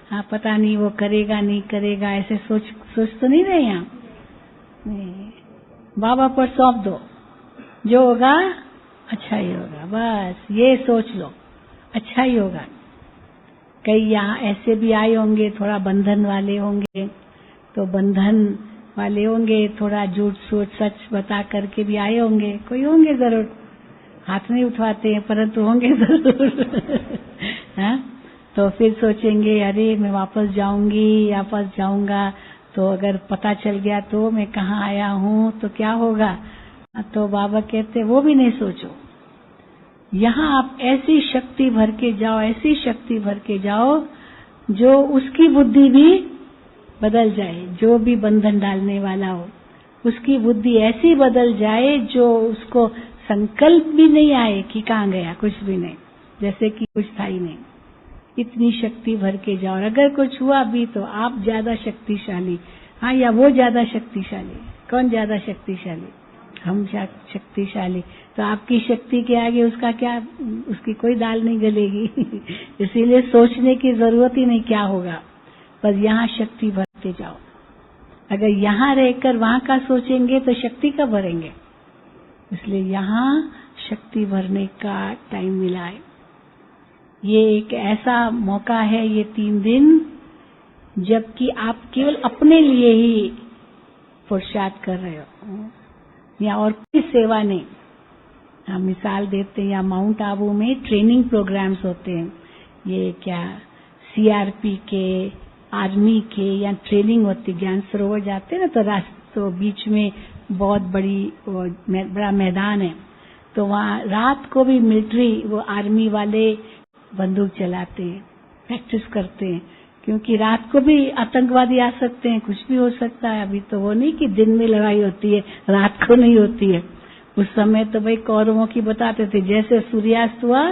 हाँ पता नहीं वो करेगा नहीं करेगा, ऐसे सोच तो नहीं रहे यहाँ। नहीं, बाबा पर सौंप दो, जो होगा अच्छा ही होगा, बस ये सोच लो अच्छा ही होगा। कई यहाँ ऐसे भी आए होंगे, थोड़ा बंधन वाले होंगे, तो बंधन वाले होंगे, थोड़ा झूठ सोच सच बता करके भी आए होंगे, कोई होंगे जरूर, हाथ नहीं उठवाते हैं परंतु होंगे जरूर। हाँ, तो फिर सोचेंगे अरे मैं वापस जाऊंगी, वापस जाऊंगा तो अगर पता चल गया तो मैं कहाँ आया हूँ तो क्या होगा। तो बाबा कहते वो भी नहीं सोचो, यहाँ आप ऐसी शक्ति भर के जाओ, ऐसी शक्ति भर के जाओ जो उसकी बुद्धि भी बदल जाए। जो भी बंधन डालने वाला हो उसकी बुद्धि ऐसी बदल जाए जो उसको संकल्प भी नहीं आए कि कहाँ गया, कुछ भी नहीं, जैसे कि कुछ था ही नहीं। इतनी शक्ति भर के जाओ, अगर कुछ हुआ भी तो आप ज्यादा शक्तिशाली, हाँ, या वो ज्यादा शक्तिशाली। कौन ज्यादा शक्तिशाली? हम शक्तिशाली। तो आपकी शक्ति के आगे उसका क्या, उसकी कोई दाल नहीं गलेगी। इसीलिए सोचने की जरूरत ही नहीं क्या होगा, पर यहाँ शक्ति भरते जाओ। अगर यहाँ रहकर वहाँ का सोचेंगे तो शक्ति कब भरेंगे? इसलिए यहाँ शक्ति भरने का टाइम मिला है। ये एक ऐसा मौका है, ये 3 दिन, जबकि आप केवल अपने लिए ही पुरुषार्थ कर रहे हो, या और कोई सेवा नहीं। हम मिसाल देते हैं, या माउंट आबू में ट्रेनिंग प्रोग्राम्स होते हैं, ये क्या सीआरपी के, आर्मी के, या ट्रेनिंग होती, ज्ञान सरोवर जाते हैं ना, तो बीच में बहुत बड़ा मैदान है, तो वहाँ रात को भी मिलिट्री, वो आर्मी वाले बंदूक चलाते हैं, प्रैक्टिस करते हैं, क्योंकि रात को भी आतंकवादी आ सकते हैं, कुछ भी हो सकता है। अभी तो वो नहीं कि दिन में लड़ाई होती है रात को नहीं होती है। उस समय तो भाई कौरवों की बताते थे, जैसे सूर्यास्त हुआ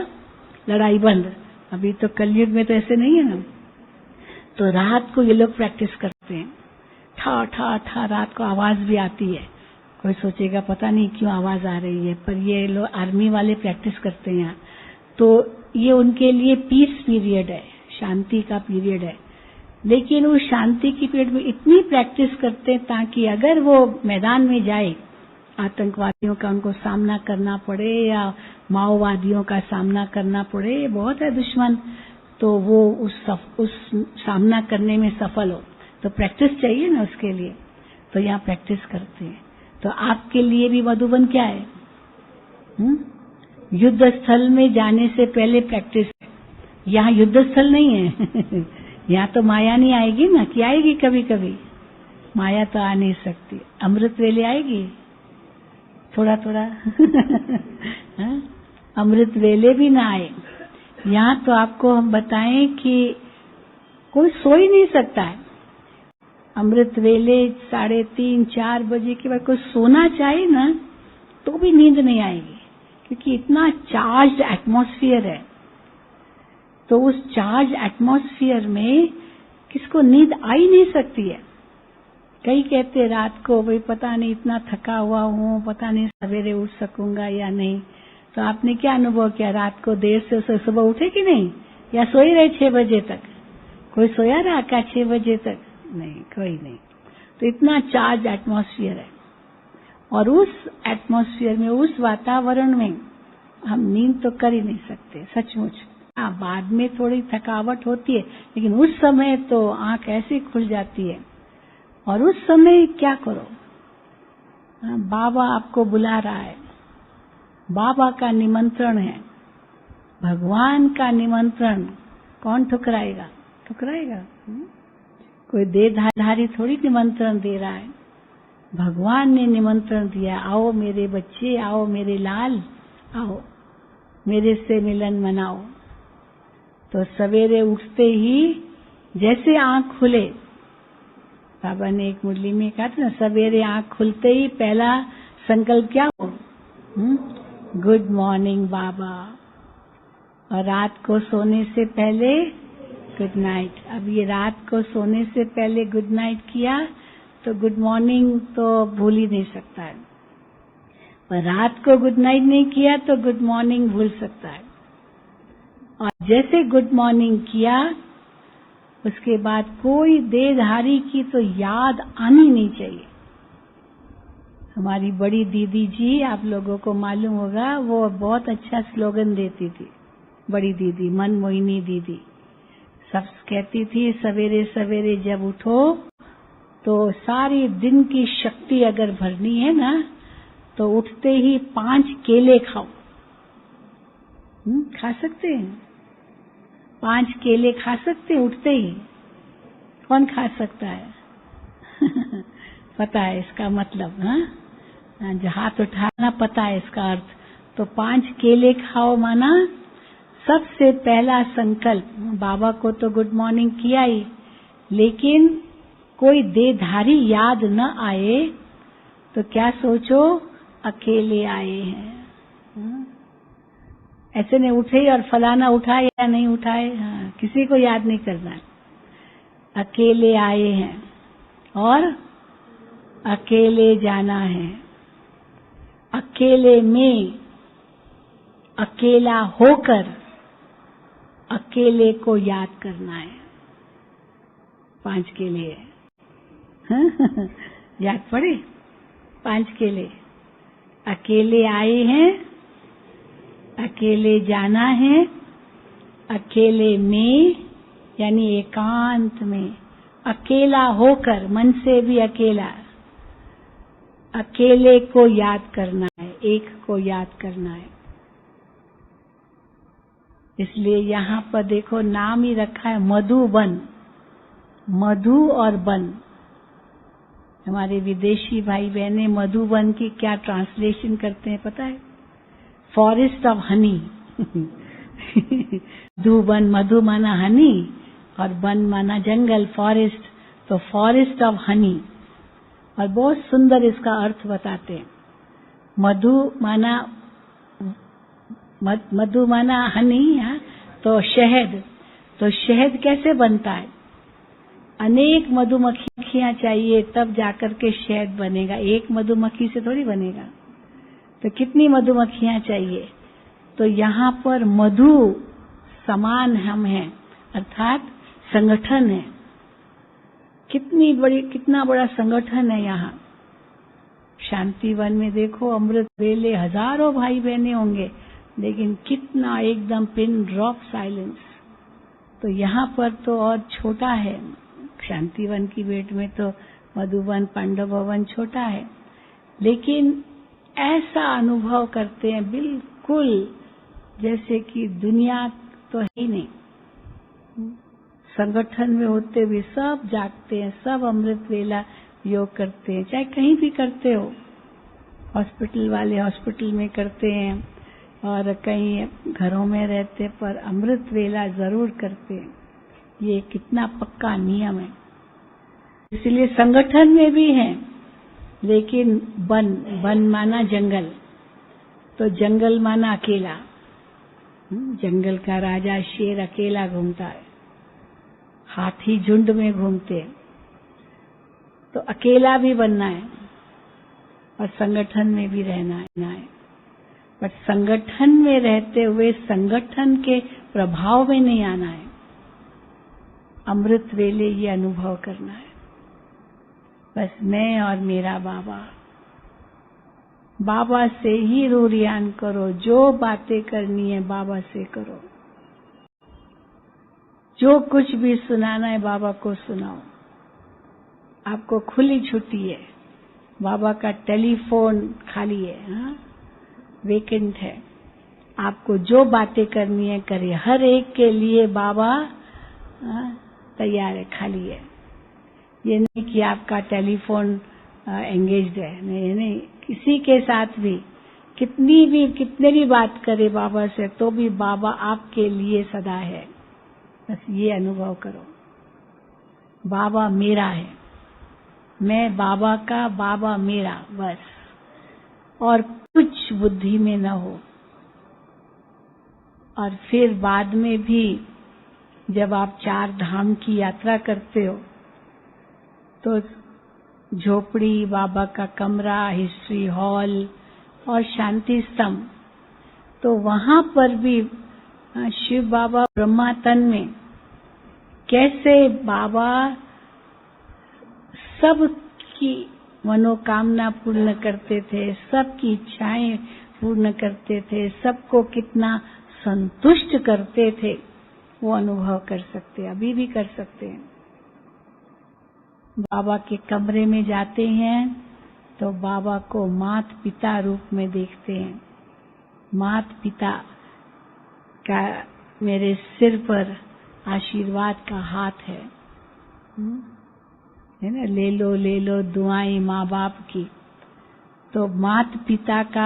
लड़ाई बंद। अभी तो कलयुग में तो ऐसे नहीं है ना, तो रात को ये लोग प्रैक्टिस करते हैं। ठा ठा ठा रात को आवाज भी आती है, कोई सोचेगा पता नहीं क्यों आवाज आ रही है, पर ये लोग आर्मी वाले प्रैक्टिस करते हैं यहाँ। तो ये उनके लिए पीस पीरियड है, शांति का पीरियड है। लेकिन वो शांति की पीरियड में इतनी प्रैक्टिस करते हैं ताकि अगर वो मैदान में जाए आतंकवादियों का उनको सामना करना पड़े या माओवादियों का सामना करना पड़े, बहुत है दुश्मन, तो वो उस सामना करने में सफल हो, तो प्रैक्टिस चाहिए ना उसके लिए, तो यहाँ प्रैक्टिस करते हैं। तो आपके लिए भी मधुबन क्या है? युद्ध स्थल में जाने से पहले प्रैक्टिस है। यहाँ युद्ध स्थल नहीं है यहाँ तो माया नहीं आएगी ना, कि आएगी कभी कभी? माया तो आ नहीं सकती। अमृत वेले आएगी थोड़ा थोड़ा अमृत वेले भी ना आए। यहाँ तो आपको हम बताएं कि कोई सो ही नहीं सकता है। अमृत वेले 3:30-4 बजे के बाद कोई सोना चाहे ना तो भी नींद नहीं आएगी, क्योंकि इतना चार्ज्ड एटमॉस्फेयर है। तो उस चार्ज एटमॉस्फेयर में किसको नींद आ ही नहीं सकती है। कई कहते रात को भाई पता नहीं इतना थका हुआ हूँ, पता नहीं सवेरे उठ सकूंगा या नहीं। तो आपने क्या अनुभव किया? रात को देर से सुबह उठे कि नहीं, या सोए रहे 6 बजे तक? कोई सोया रहा क्या 6 बजे तक? नहीं, कोई नहीं। तो इतना चार्ज एटमॉस्फेयर है, और उस एटमॉस्फेयर में, उस वातावरण में हम नींद तो कर ही नहीं सकते सचमुच। हाँ, बाद में थोड़ी थकावट होती है, लेकिन उस समय तो आंख ऐसे खुल जाती है। और उस समय क्या करो? बाबा आपको बुला रहा है, बाबा का निमंत्रण है, भगवान का निमंत्रण कौन ठुकराएगा? ठुकराएगा? कोई देहधारी थोड़ी निमंत्रण दे रहा है, भगवान ने निमंत्रण दिया, आओ मेरे बच्चे, आओ मेरे लाल, आओ मेरे से मिलन मनाओ। तो सवेरे उठते ही जैसे आंख खुले, बाबा ने एक मुरली में कहा था ना, सवेरे आंख खुलते ही पहला संकल्प क्या हो? गुड मॉर्निंग बाबा। और रात को सोने से पहले गुड नाइट। अब ये रात को सोने से पहले गुड नाइट किया तो गुड मॉर्निंग तो भूल ही नहीं सकता है, पर रात को गुड नाइट नहीं किया तो गुड मॉर्निंग भूल सकता है। और जैसे गुड मॉर्निंग किया उसके बाद कोई देहधारी की तो याद आनी नहीं चाहिए। हमारी बड़ी दीदी जी, आप लोगों को मालूम होगा, वो बहुत अच्छा स्लोगन देती थी। बड़ी दीदी, मनमोहिनी दीदी, सब कहती थी सवेरे सवेरे जब उठो तो सारी दिन की शक्ति अगर भरनी है ना, तो उठते ही 5 केले खाओ। खा सकते हैं? 5 केले खा सकते हैं उठते ही? कौन खा सकता है? पता है इसका मतलब? जो हाथ उठाना पता है इसका अर्थ। तो 5 केले खाओ, माना सबसे पहला संकल्प। बाबा को तो गुड मॉर्निंग किया ही, लेकिन कोई देहधारी याद न आए तो क्या सोचो? अकेले आए हैं। ऐसे नहीं उठे और फलाना उठाए या नहीं उठाए, किसी को याद नहीं करना है। अकेले आए हैं और अकेले जाना है। अकेले में, अकेला होकर अकेले को याद करना है। 5 केले है। याद पड़े? 5 केले। अकेले आए हैं, अकेले जाना है, अकेले में यानी एकांत में, अकेला होकर, मन से भी अकेला, अकेले को याद करना है, एक को याद करना है। इसलिए यहाँ पर देखो नाम ही रखा है मधुबन। मधु और बन। हमारे विदेशी भाई बहने मधुबन की क्या ट्रांसलेशन करते हैं पता है? Forest of honey. मधुबन, मधु माना हनी और बन माना जंगल, फॉरेस्ट। तो फॉरेस्ट ऑफ हनी, और बहुत सुंदर इसका अर्थ बताते हैं। मधु माना हनी, तो शहद। तो शहद कैसे बनता है? अनेक मधुमक्खियां चाहिए तब जाकर के शहद बनेगा, एक मधुमक्खी से थोड़ी बनेगा। तो कितनी मधुमक्खियां चाहिए? तो यहाँ पर मधु समान हम हैं, अर्थात संगठन है। कितना बड़ा संगठन है यहाँ। शांतिवन में देखो अमृत वेले हजारों भाई बहने होंगे, लेकिन कितना एकदम पिन ड्रॉप साइलेंस। तो यहाँ पर तो और छोटा है, शांतिवन की भेंट में तो मधुवन पांडव भवन छोटा है, लेकिन ऐसा अनुभव करते हैं बिल्कुल जैसे कि दुनिया तो है ही नहीं। संगठन में होते हुए सब जागते हैं, सब अमृत वेला योग करते हैं, चाहे कहीं भी करते हो। हॉस्पिटल वाले हॉस्पिटल में करते हैं और कहीं घरों में रहते, पर अमृत वेला जरूर करते हैं। ये कितना पक्का नियम है। इसलिए संगठन में भी है, लेकिन वन माना जंगल, तो जंगल माना अकेला। जंगल का राजा शेर अकेला घूमता है, हाथी झुंड में घूमते हैं, तो अकेला भी बनना है और संगठन में भी रहना है। पर संगठन में रहते हुए संगठन के प्रभाव में नहीं आना है। अमृत वेले ये अनुभव करना है, बस मैं और मेरा बाबा। बाबा से ही रूरियान करो, जो बातें करनी है बाबा से करो, जो कुछ भी सुनाना है बाबा को सुनाओ। आपको खुली छुट्टी है, बाबा का टेलीफोन खाली है, हाँ? वेकेंट है। आपको जो बातें करनी है करिए, हर एक के लिए बाबा तैयार है, खाली है। ये नहीं कि आपका टेलीफोन एंगेज्ड है, नहीं, किसी के साथ भी कितने भी बात करे बाबा से, तो भी बाबा आपके लिए सदा है। बस ये अनुभव करो, बाबा मेरा है, मैं बाबा का, बाबा मेरा, बस। और कुछ बुद्धि में न हो। और फिर बाद में भी जब आप 4 धाम की यात्रा करते हो, तो झोपड़ी, बाबा का कमरा, हिस्ट्री हॉल और शांति स्तंभ, तो वहां पर भी शिव बाबा ब्रह्मा तन में कैसे बाबा सबकी मनोकामना पूर्ण करते थे, सबकी इच्छाएं पूर्ण करते थे, सबको कितना संतुष्ट करते थे, वो अनुभव कर सकते हैं, अभी भी कर सकते हैं। बाबा के कमरे में जाते हैं तो बाबा को मात पिता रूप में देखते हैं। मात पिता का मेरे सिर पर आशीर्वाद का हाथ है ना, ले लो दुआएं माँ बाप की। तो मात पिता का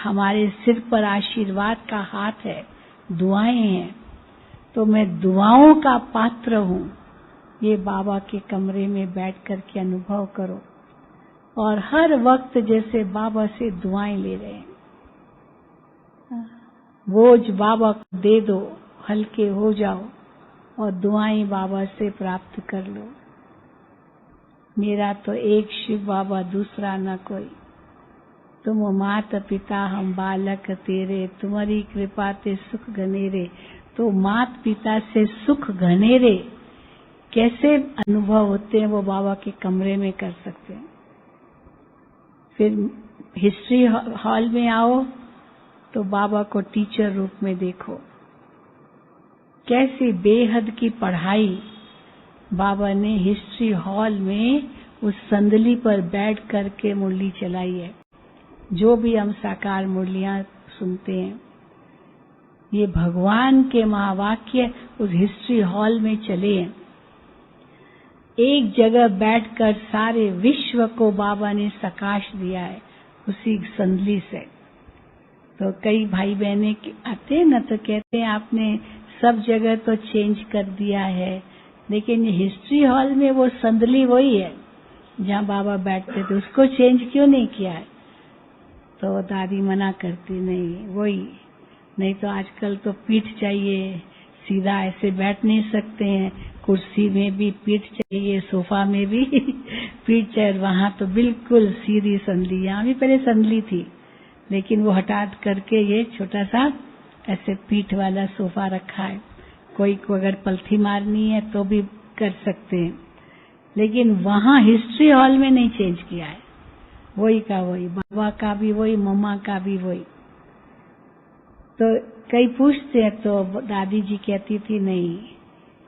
हमारे सिर पर आशीर्वाद का हाथ है, दुआएं हैं, तो मैं दुआओं का पात्र हूँ। ये बाबा के कमरे में बैठ कर के अनुभव करो, और हर वक्त जैसे बाबा से दुआएं ले रहे हैं। बोझ बाबा को दे दो, हल्के हो जाओ और दुआएं बाबा से प्राप्त कर लो। मेरा तो एक शिव बाबा, दूसरा न कोई। तुम मात पिता हम बालक तेरे, तुम्हारी कृपा ते सुख घनेरे। तो मात पिता से सुख घनेरे कैसे अनुभव होते हैं, वो बाबा के कमरे में कर सकते हैं। फिर हिस्ट्री हॉल में आओ तो बाबा को टीचर रूप में देखो। कैसी बेहद की पढ़ाई बाबा ने हिस्ट्री हॉल में उस संदली पर बैठ करके मुरली चलाई है। जो भी हम साकार मुरलियां सुनते हैं, ये भगवान के महावाक्य उस हिस्ट्री हॉल में चले हैं। एक जगह बैठकर सारे विश्व को बाबा ने प्रकाश दिया है उसी संदली से। तो कई भाई बहने आते हैं ना, तो कहते हैं आपने सब जगह तो चेंज कर दिया है, लेकिन ये हिस्ट्री हॉल में वो संदली वही है जहाँ बाबा बैठते थे, उसको चेंज क्यों नहीं किया है? तो दादी मना करती, नहीं वही, नहीं तो आजकल तो पीठ चाहिए, सीधा ऐसे बैठ नहीं सकते हैं, कुर्सी में भी पीठ चाहिए, सोफा में भी पीठ चाहिए। वहां तो बिल्कुल सीधी संदली, यहाँ भी पहले संदली थी, लेकिन वो हटा करके ये छोटा सा ऐसे पीठ वाला सोफा रखा है। कोई को अगर पलथी मारनी है तो भी कर सकते हैं। लेकिन वहाँ हिस्ट्री हॉल में नहीं चेंज किया है, वही का वही, बाबा का भी वही, मम्मा का भी वही। तो कई पूछते हैं तो दादी जी कहती थी नहीं,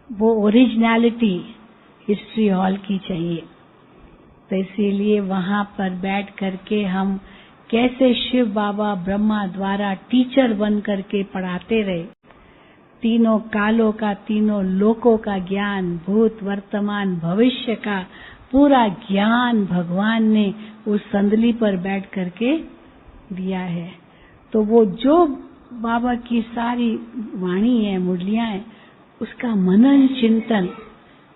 वो ओरिजिनलिटी हिस्ट्री हॉल की चाहिए। तो इसीलिए वहाँ पर बैठ करके हम कैसे शिव बाबा ब्रह्मा द्वारा टीचर बन करके पढ़ाते रहे, तीनों कालों का, तीनों लोकों का ज्ञान, भूत वर्तमान भविष्य का पूरा ज्ञान भगवान ने उस संदली पर बैठ करके दिया है। तो वो जो बाबा की सारी वाणी है, मुरलियां हैं, उसका मनन चिंतन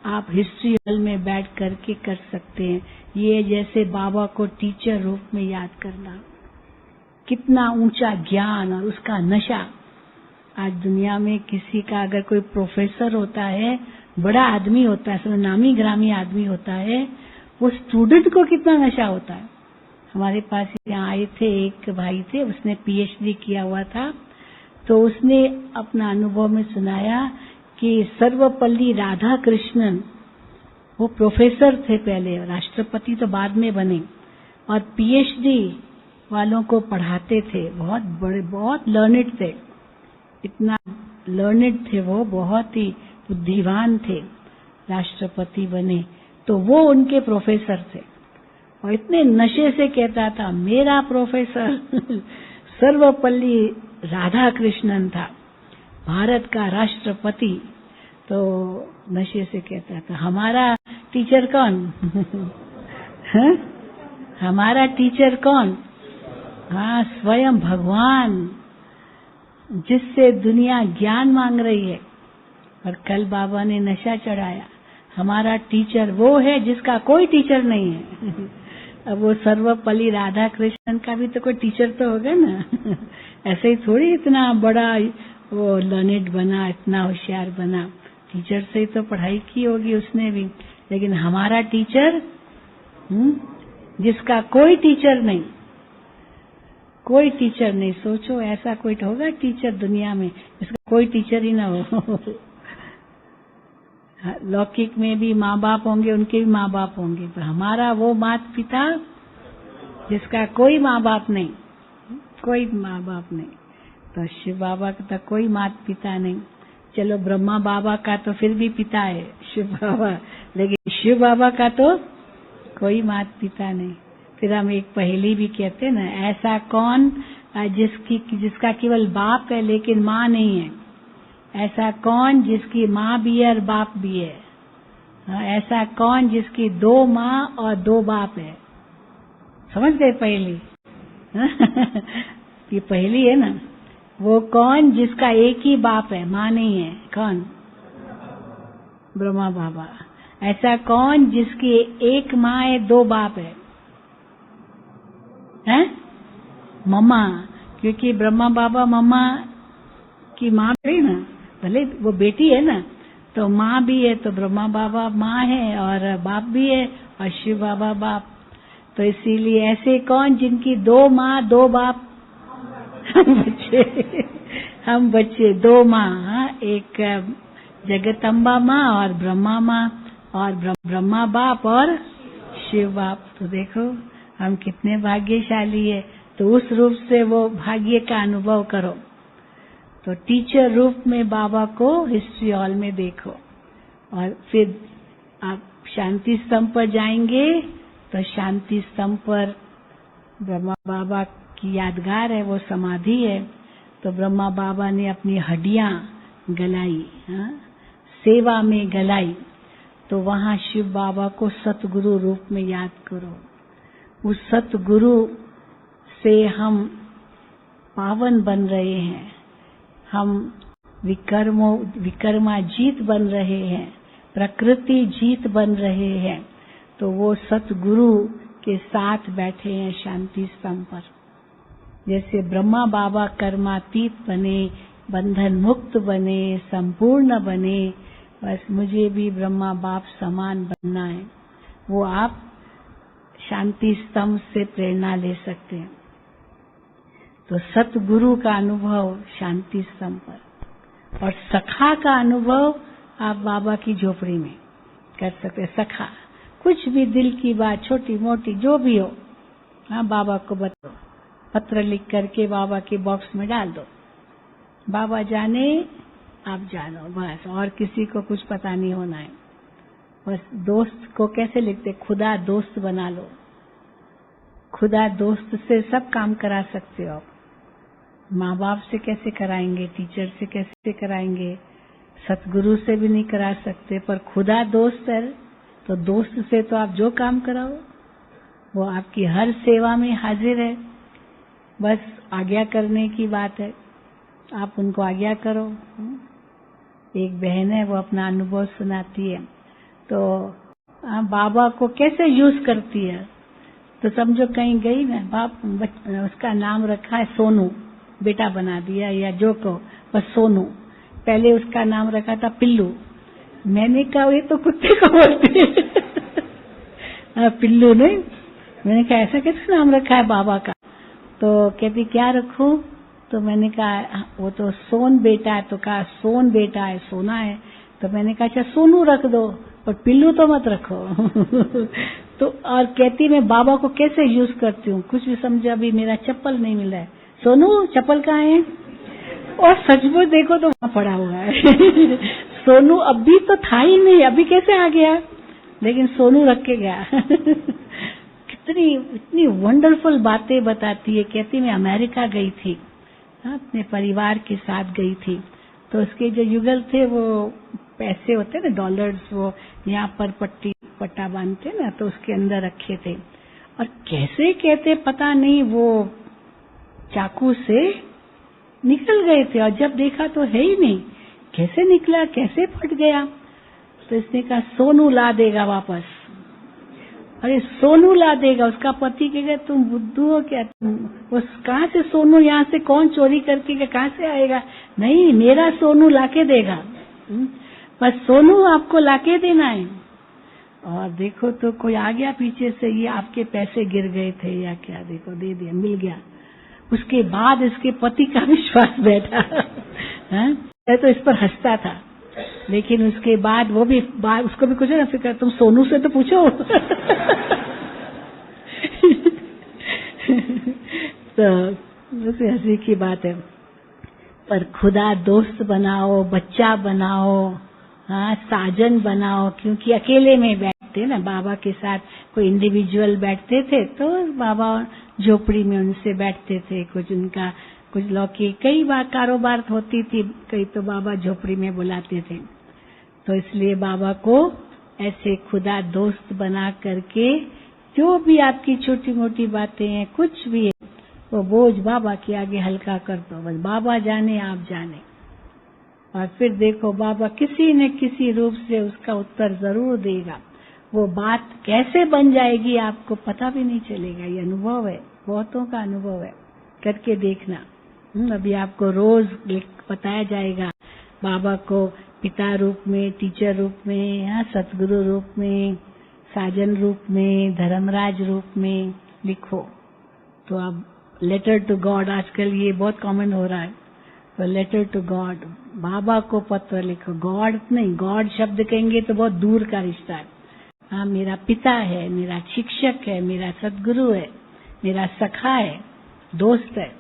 आप हिस्ट्री हॉल में बैठ करके कर सकते हैं। ये जैसे बाबा को टीचर रूप में याद करना, कितना ऊंचा ज्ञान और उसका नशा। आज दुनिया में किसी का अगर कोई प्रोफेसर होता है, बड़ा आदमी होता है, सब नामी ग्रामी आदमी होता है, वो स्टूडेंट को कितना नशा होता है। हमारे पास यहाँ आए थे एक भाई थे, उसने पीएचडी किया हुआ था, तो उसने अपना अनुभव में सुनाया कि सर्वपल्ली राधाकृष्णन, वो प्रोफेसर थे पहले, राष्ट्रपति तो बाद में बने, और पीएचडी वालों को पढ़ाते थे, बहुत बड़े, बहुत लर्नेड थे, इतना लर्नेड थे वो, बहुत ही बुद्धिमान थे, राष्ट्रपति बने, तो वो उनके प्रोफेसर थे। और इतने नशे से कहता था मेरा प्रोफेसर सर्वपल्ली राधाकृष्णन था, भारत का राष्ट्रपति। तो नशे से कहता था हमारा टीचर कौन है? हमारा टीचर कौन? हाँ, स्वयं भगवान, जिससे दुनिया ज्ञान मांग रही है। और कल बाबा ने नशा चढ़ाया, हमारा टीचर वो है जिसका कोई टीचर नहीं है। अब वो सर्वपल्ली राधाकृष्णन का भी तो कोई टीचर तो होगा ना। ऐसे ही थोड़ी इतना बड़ा वो लर्नेड बना, इतना होशियार बना, टीचर से ही तो पढ़ाई की होगी उसने भी। लेकिन हमारा टीचर, जिसका कोई टीचर नहीं, कोई टीचर नहीं। सोचो ऐसा कोई होगा टीचर दुनिया में जिसका कोई टीचर ही ना हो। लौकिक में भी माँ बाप होंगे, उनके भी माँ बाप होंगे, पर हमारा वो माता पिता जिसका कोई माँ बाप नहीं, कोई माँ बाप नहीं। तो शिव बाबा का तो कोई माता पिता नहीं। चलो ब्रह्मा बाबा का तो फिर भी पिता है शिव बाबा, लेकिन शिव बाबा का तो कोई माता पिता नहीं। फिर हम एक पहेली भी कहते हैं ना, ऐसा कौन जिसका केवल बाप है लेकिन माँ नहीं है? ऐसा कौन जिसकी माँ भी है और बाप भी है? ऐसा कौन जिसकी 2 माँ और 2 बाप है? समझ गए पहेली? ये पहेली है ना। वो कौन जिसका एक ही बाप है, माँ नहीं है? कौन? ब्रह्मा बाबा। ऐसा कौन जिसकी एक माँ है 2 बाप है? हैं? मम्मा, क्योंकि ब्रह्मा बाबा मम्मा की माँ है ना, भले वो बेटी है ना, तो माँ भी है, तो ब्रह्मा बाबा माँ है और बाप भी है, और शिव बाबा बाप। तो इसीलिए ऐसे कौन जिनकी 2 माँ 2 बाप? हम बच्चे 2 माँ, एक जगदम्बा माँ और ब्रह्मा माँ, और ब्रह्मा बाप और शिव बाप। तो देखो हम कितने भाग्यशाली है। तो उस रूप से वो भाग्य का अनुभव करो। तो टीचर रूप में बाबा को हिस्ट्री हॉल में देखो, और फिर आप शांति स्तंभ पर जाएंगे तो शांति स्तंभ पर ब्रह्मा बाबा की यादगार है, वो समाधि है। तो ब्रह्मा बाबा ने अपनी हड्डियां गलाई, सेवा में गलाई। तो वहां शिव बाबा को सतगुरु रूप में याद करो। उस सतगुरु से हम पावन बन रहे हैं, हम विकर्माजीत बन रहे हैं, प्रकृति जीत बन रहे हैं। तो वो सतगुरु के साथ बैठे हैं शांति स्तंभ पर। जैसे ब्रह्मा बाबा कर्मातीत बने, बंधन मुक्त बने, संपूर्ण बने, बस मुझे भी ब्रह्मा बाप समान बनना है। वो आप शांति स्तंभ से प्रेरणा ले सकते हैं। तो सतगुरु का अनुभव शांति स्तंभ पर, और सखा का अनुभव आप बाबा की झोपड़ी में कर सकते हैं। सखा कुछ भी दिल की बात, छोटी मोटी जो भी हो, हाँ बाबा को बताओ, पत्र लिख करके बाबा के बॉक्स में डाल दो। बाबा जाने आप जानो, बस। और किसी को कुछ पता नहीं होना है। बस दोस्त को कैसे लिखते, खुदा दोस्त बना लो। खुदा दोस्त से सब काम करा सकते हो आप। माँ बाप से कैसे कराएंगे, टीचर से कैसे कराएंगे, सतगुरु से भी नहीं करा सकते, पर खुदा दोस्त है तो दोस्त से तो आप जो काम कराओ वो आपकी हर सेवा में हाजिर है। बस आज्ञा करने की बात है, आप उनको आज्ञा करो। एक बहन है, वो अपना अनुभव सुनाती है, तो बाबा को कैसे यूज करती है। तो समझो कहीं गई ना, बाप उसका नाम रखा है सोनू, बेटा बना दिया या जो कहो, बस सोनू। पहले उसका नाम रखा था पिल्लू। मैंने कहा ये तो कुत्ते को बोलते हैं पिल्लू नहीं। मैंने कहा ऐसा कैसे नाम रखा है बाबा का। तो कहती क्या रखूं, तो मैंने कहा वो तो सोन बेटा है। तो कहा सोन बेटा है, सोना है। तो मैंने कहा अच्छा सोनू रख दो, पर पिल्लू तो मत रखो तो और कहती मैं बाबा को कैसे यूज करती हूँ, कुछ भी समझा। अभी मेरा चप्पल नहीं मिला है, सोनू चप्पल कहाँ है। और सचमुच देखो तो वहां पड़ा हुआ है सोनू अभी तो था ही नहीं, अभी कैसे आ गया, लेकिन सोनू रख के गया इतनी वंडरफुल बातें बताती है। कहती मैं अमेरिका गई थी, अपने परिवार के साथ गई थी, तो उसके जो युगल थे वो पैसे होते ना डॉलर्स, वो यहाँ पर पट्टा बांधते ना, तो उसके अंदर रखे थे। और कैसे कहते पता नहीं वो चाकू से निकल गए थे, और जब देखा तो है ही नहीं, कैसे निकला, कैसे फट गया। तो इसने कहा सोनू ला देगा वापस। अरे सोनू ला देगा। उसका पति कहेगा तुम बुद्धू हो क्या, तुम वो कहाँ से सोनू, यहाँ से कौन चोरी करके कहाँ से आएगा। नहीं, मेरा सोनू लाके देगा, बस सोनू आपको लाके देना है। और देखो तो कोई आ गया पीछे से, ये आपके पैसे गिर गए थे या क्या, देखो दे दिया, मिल गया। उसके बाद इसके पति का विश्वास बैठा तो इस पर हंसता था, लेकिन उसके बाद वो भी उसको भी कुछ ना फिक्र, तुम सोनू से तो पूछो तो उसे हंसी की बात है। पर खुदा दोस्त बनाओ, बच्चा बनाओ, हाँ साजन बनाओ, क्योंकि अकेले में बैठते ना बाबा के साथ, कोई इंडिविजुअल बैठते थे तो बाबा झोपड़ी में उनसे बैठते थे, कुछ उनका कुछ लौकी, कई बार कारोबार होती थी, कई तो बाबा झोपड़ी में बुलाते थे। तो इसलिए बाबा को ऐसे खुदा दोस्त बना करके जो भी आपकी छोटी मोटी बातें हैं, कुछ भी है, वो बोझ बाबा के आगे हल्का कर दो, बस बाबा जाने आप जाने। और फिर देखो बाबा किसी न किसी रूप से उसका उत्तर जरूर देगा। वो बात कैसे बन जाएगी आपको पता भी नहीं चलेगा। ये अनुभव है, बहुतों का अनुभव है, करके देखना। अभी आपको रोज बताया जाएगा बाबा को पिता रूप में, टीचर रूप में, या सतगुरु रूप में, साजन रूप में, धर्मराज रूप में लिखो। तो अब लेटर टू गॉड आजकल ये बहुत कॉमन हो रहा है, तो लेटर टू गॉड, बाबा को पत्र लिखो। गॉड नहीं, गॉड शब्द कहेंगे तो बहुत दूर का रिश्ता है। हाँ मेरा पिता है, मेरा शिक्षक है, मेरा सतगुरु है, मेरा सखा है, दोस्त है।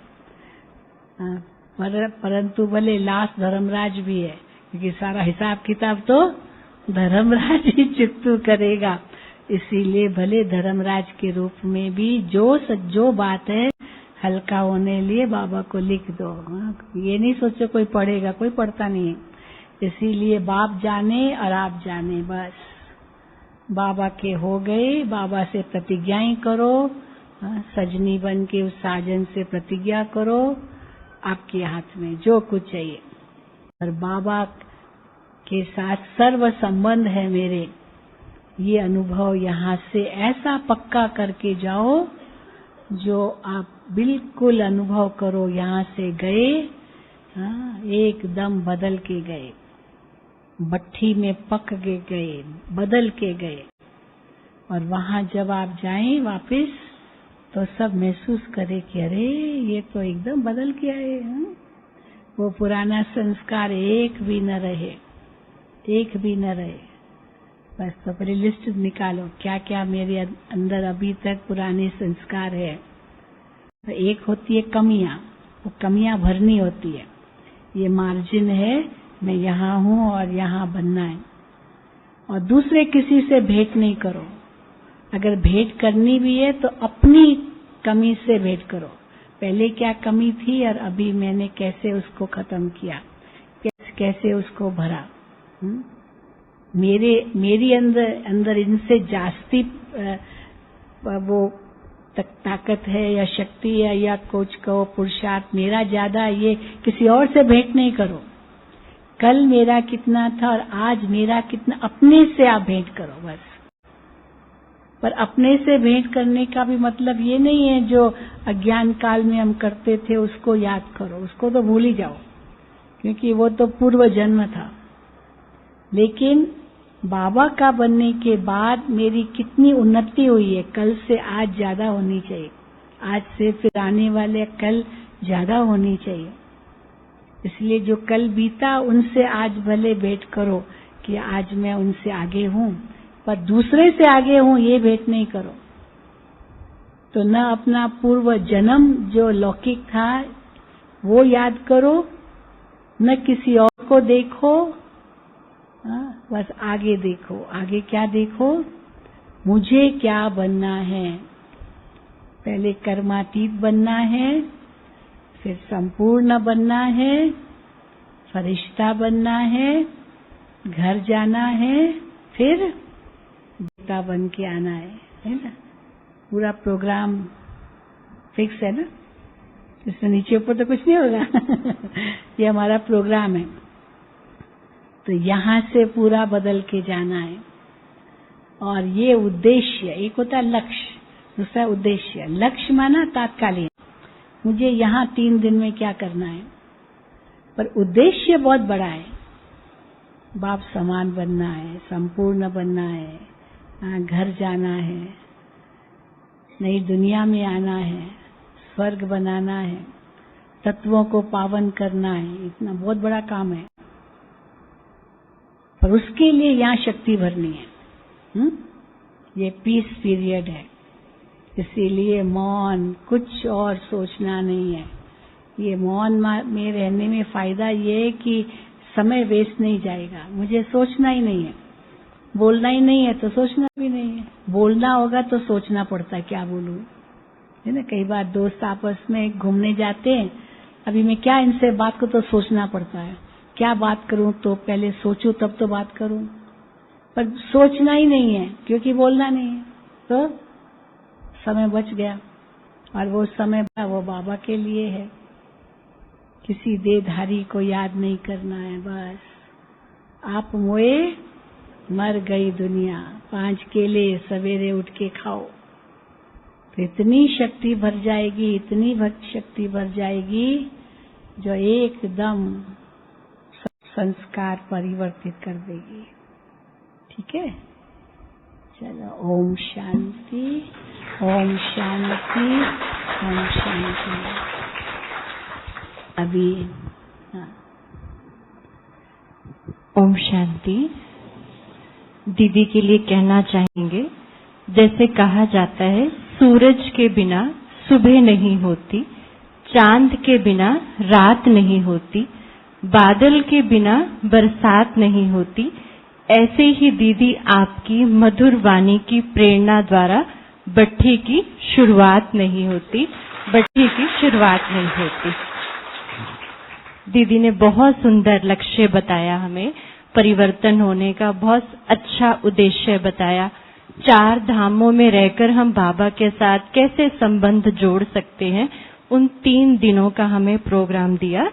परंतु भले लास्ट धर्मराज भी है, क्योंकि सारा हिसाब किताब तो धर्मराज ही चित्तू करेगा। इसीलिए भले धर्मराज के रूप में भी जो बात है हल्का होने लिए बाबा को लिख दो। ये नहीं सोचो कोई पढ़ेगा, कोई पढ़ता नहीं है। इसीलिए बाप जाने और आप जाने, बस बाबा के हो गए। बाबा से प्रतिज्ञाएं करो, सजनी बन के उस साजन से प्रतिज्ञा करो, आपके हाथ में जो कुछ चाहिए। और बाबा के साथ सर्व संबंध है मेरे, ये अनुभव यहाँ से ऐसा पक्का करके जाओ जो आप बिल्कुल अनुभव करो। यहाँ से गए, एकदम बदल के गए, भट्ठी में पक के गए, बदल के गए। और वहां जब आप जाएं वापस तो सब महसूस करें कि अरे ये तो एकदम बदल के आए। वो पुराना संस्कार एक भी न रहे, एक भी न रहे। बस तो पहले लिस्ट निकालो क्या क्या मेरे अंदर अभी तक पुराने संस्कार है। तो एक होती है कमियां, वो कमियां भरनी होती है। ये मार्जिन है, मैं यहाँ हूँ और यहाँ बनना है। और दूसरे किसी से भेंट नहीं करो। अगर भेंट करनी भी है तो अपनी कमी से भेंट करो। पहले क्या कमी थी और अभी मैंने कैसे उसको खत्म किया, कैसे उसको भरा। मेरी अंदर इनसे जास्ती वो ताकत है या शक्ति है या कुछ कहो पुरुषार्थ मेरा ज्यादा, ये किसी और से भेंट नहीं करो। कल मेरा कितना था और आज मेरा कितना, अपने से आप भेंट करो बस। पर अपने से भेंट करने का भी मतलब ये नहीं है जो अज्ञान काल में हम करते थे उसको याद करो, उसको तो भूल ही जाओ, क्योंकि वो तो पूर्व जन्म था। लेकिन बाबा का बनने के बाद मेरी कितनी उन्नति हुई है, कल से आज ज्यादा होनी चाहिए। आज से फिर आने वाले कल ज्यादा होनी चाहिए। इसलिए जो कल बीता उनसे आज भले भेंट करो कि आज मैं उनसे आगे हूं, पर दूसरे से आगे हूं ये भेंट नहीं करो। तो न अपना पूर्व जन्म जो लौकिक था वो याद करो, न किसी और को देखो, बस आगे देखो। आगे क्या देखो, मुझे क्या बनना है। पहले कर्मातीत बनना है, फिर संपूर्ण बनना है, फरिश्ता बनना है, घर जाना है, फिर देवता बन के आना है ना। पूरा प्रोग्राम फिक्स है ना, इसमें नीचे ऊपर तो कुछ नहीं होगा। ये हमारा प्रोग्राम है। तो यहां से पूरा बदल के जाना है। और ये उद्देश्य, एक होता है लक्ष्य, दूसरा उद्देश्य। लक्ष्य माना तात्कालिक, मुझे यहाँ 3 दिन में क्या करना है, पर उद्देश्य बहुत बड़ा है। बाप समान बनना है, संपूर्ण बनना है, घर जाना है, नई दुनिया में आना है, स्वर्ग बनाना है, तत्वों को पावन करना है। इतना बहुत बड़ा काम है, पर उसके लिए यहाँ शक्ति भरनी है। ये पीस पीरियड है, इसीलिए मौन, कुछ और सोचना नहीं है। ये मौन में रहने में फायदा ये है कि समय वेस्ट नहीं जाएगा, मुझे सोचना ही नहीं है। बोलना ही नहीं है तो सोचना भी नहीं है। बोलना होगा तो सोचना पड़ता है क्या बोलूं, है ना। कई बार दोस्त आपस में घूमने जाते हैं, अभी मैं क्या इनसे बात करूं, तो सोचना पड़ता है क्या बात करूं, तो पहले सोचूं तब तो बात करूं। पर सोचना ही नहीं है क्योंकि बोलना नहीं है, तो समय बच गया। और वो समय वो बाबा के लिए है, किसी देहधारी को याद नहीं करना है। बस आप मोए मर गई दुनिया, 5 केले सवेरे उठ के खाओ, तो इतनी शक्ति भर जाएगी, इतनी भक्ति शक्ति भर जाएगी जो एकदम संस्कार परिवर्तित कर देगी। ठीक है, चलो ओम शांति, ओम शांति, ओम शांति। अभी ओम शांति। दीदी के लिए कहना चाहेंगे, जैसे कहा जाता है सूरज के बिना सुबह नहीं होती, चांद के बिना रात नहीं होती, बादल के बिना बरसात नहीं होती, ऐसे ही दीदी आपकी मधुर वाणी की प्रेरणा द्वारा भट्ठी की शुरुआत नहीं होती, भट्ठी की शुरुआत नहीं होती। दीदी ने बहुत सुंदर लक्ष्य बताया, हमें परिवर्तन होने का बहुत अच्छा उद्देश्य बताया। 4 धामों में रहकर हम बाबा के साथ कैसे संबंध जोड़ सकते हैं, उन 3 दिनों का हमें प्रोग्राम दिया।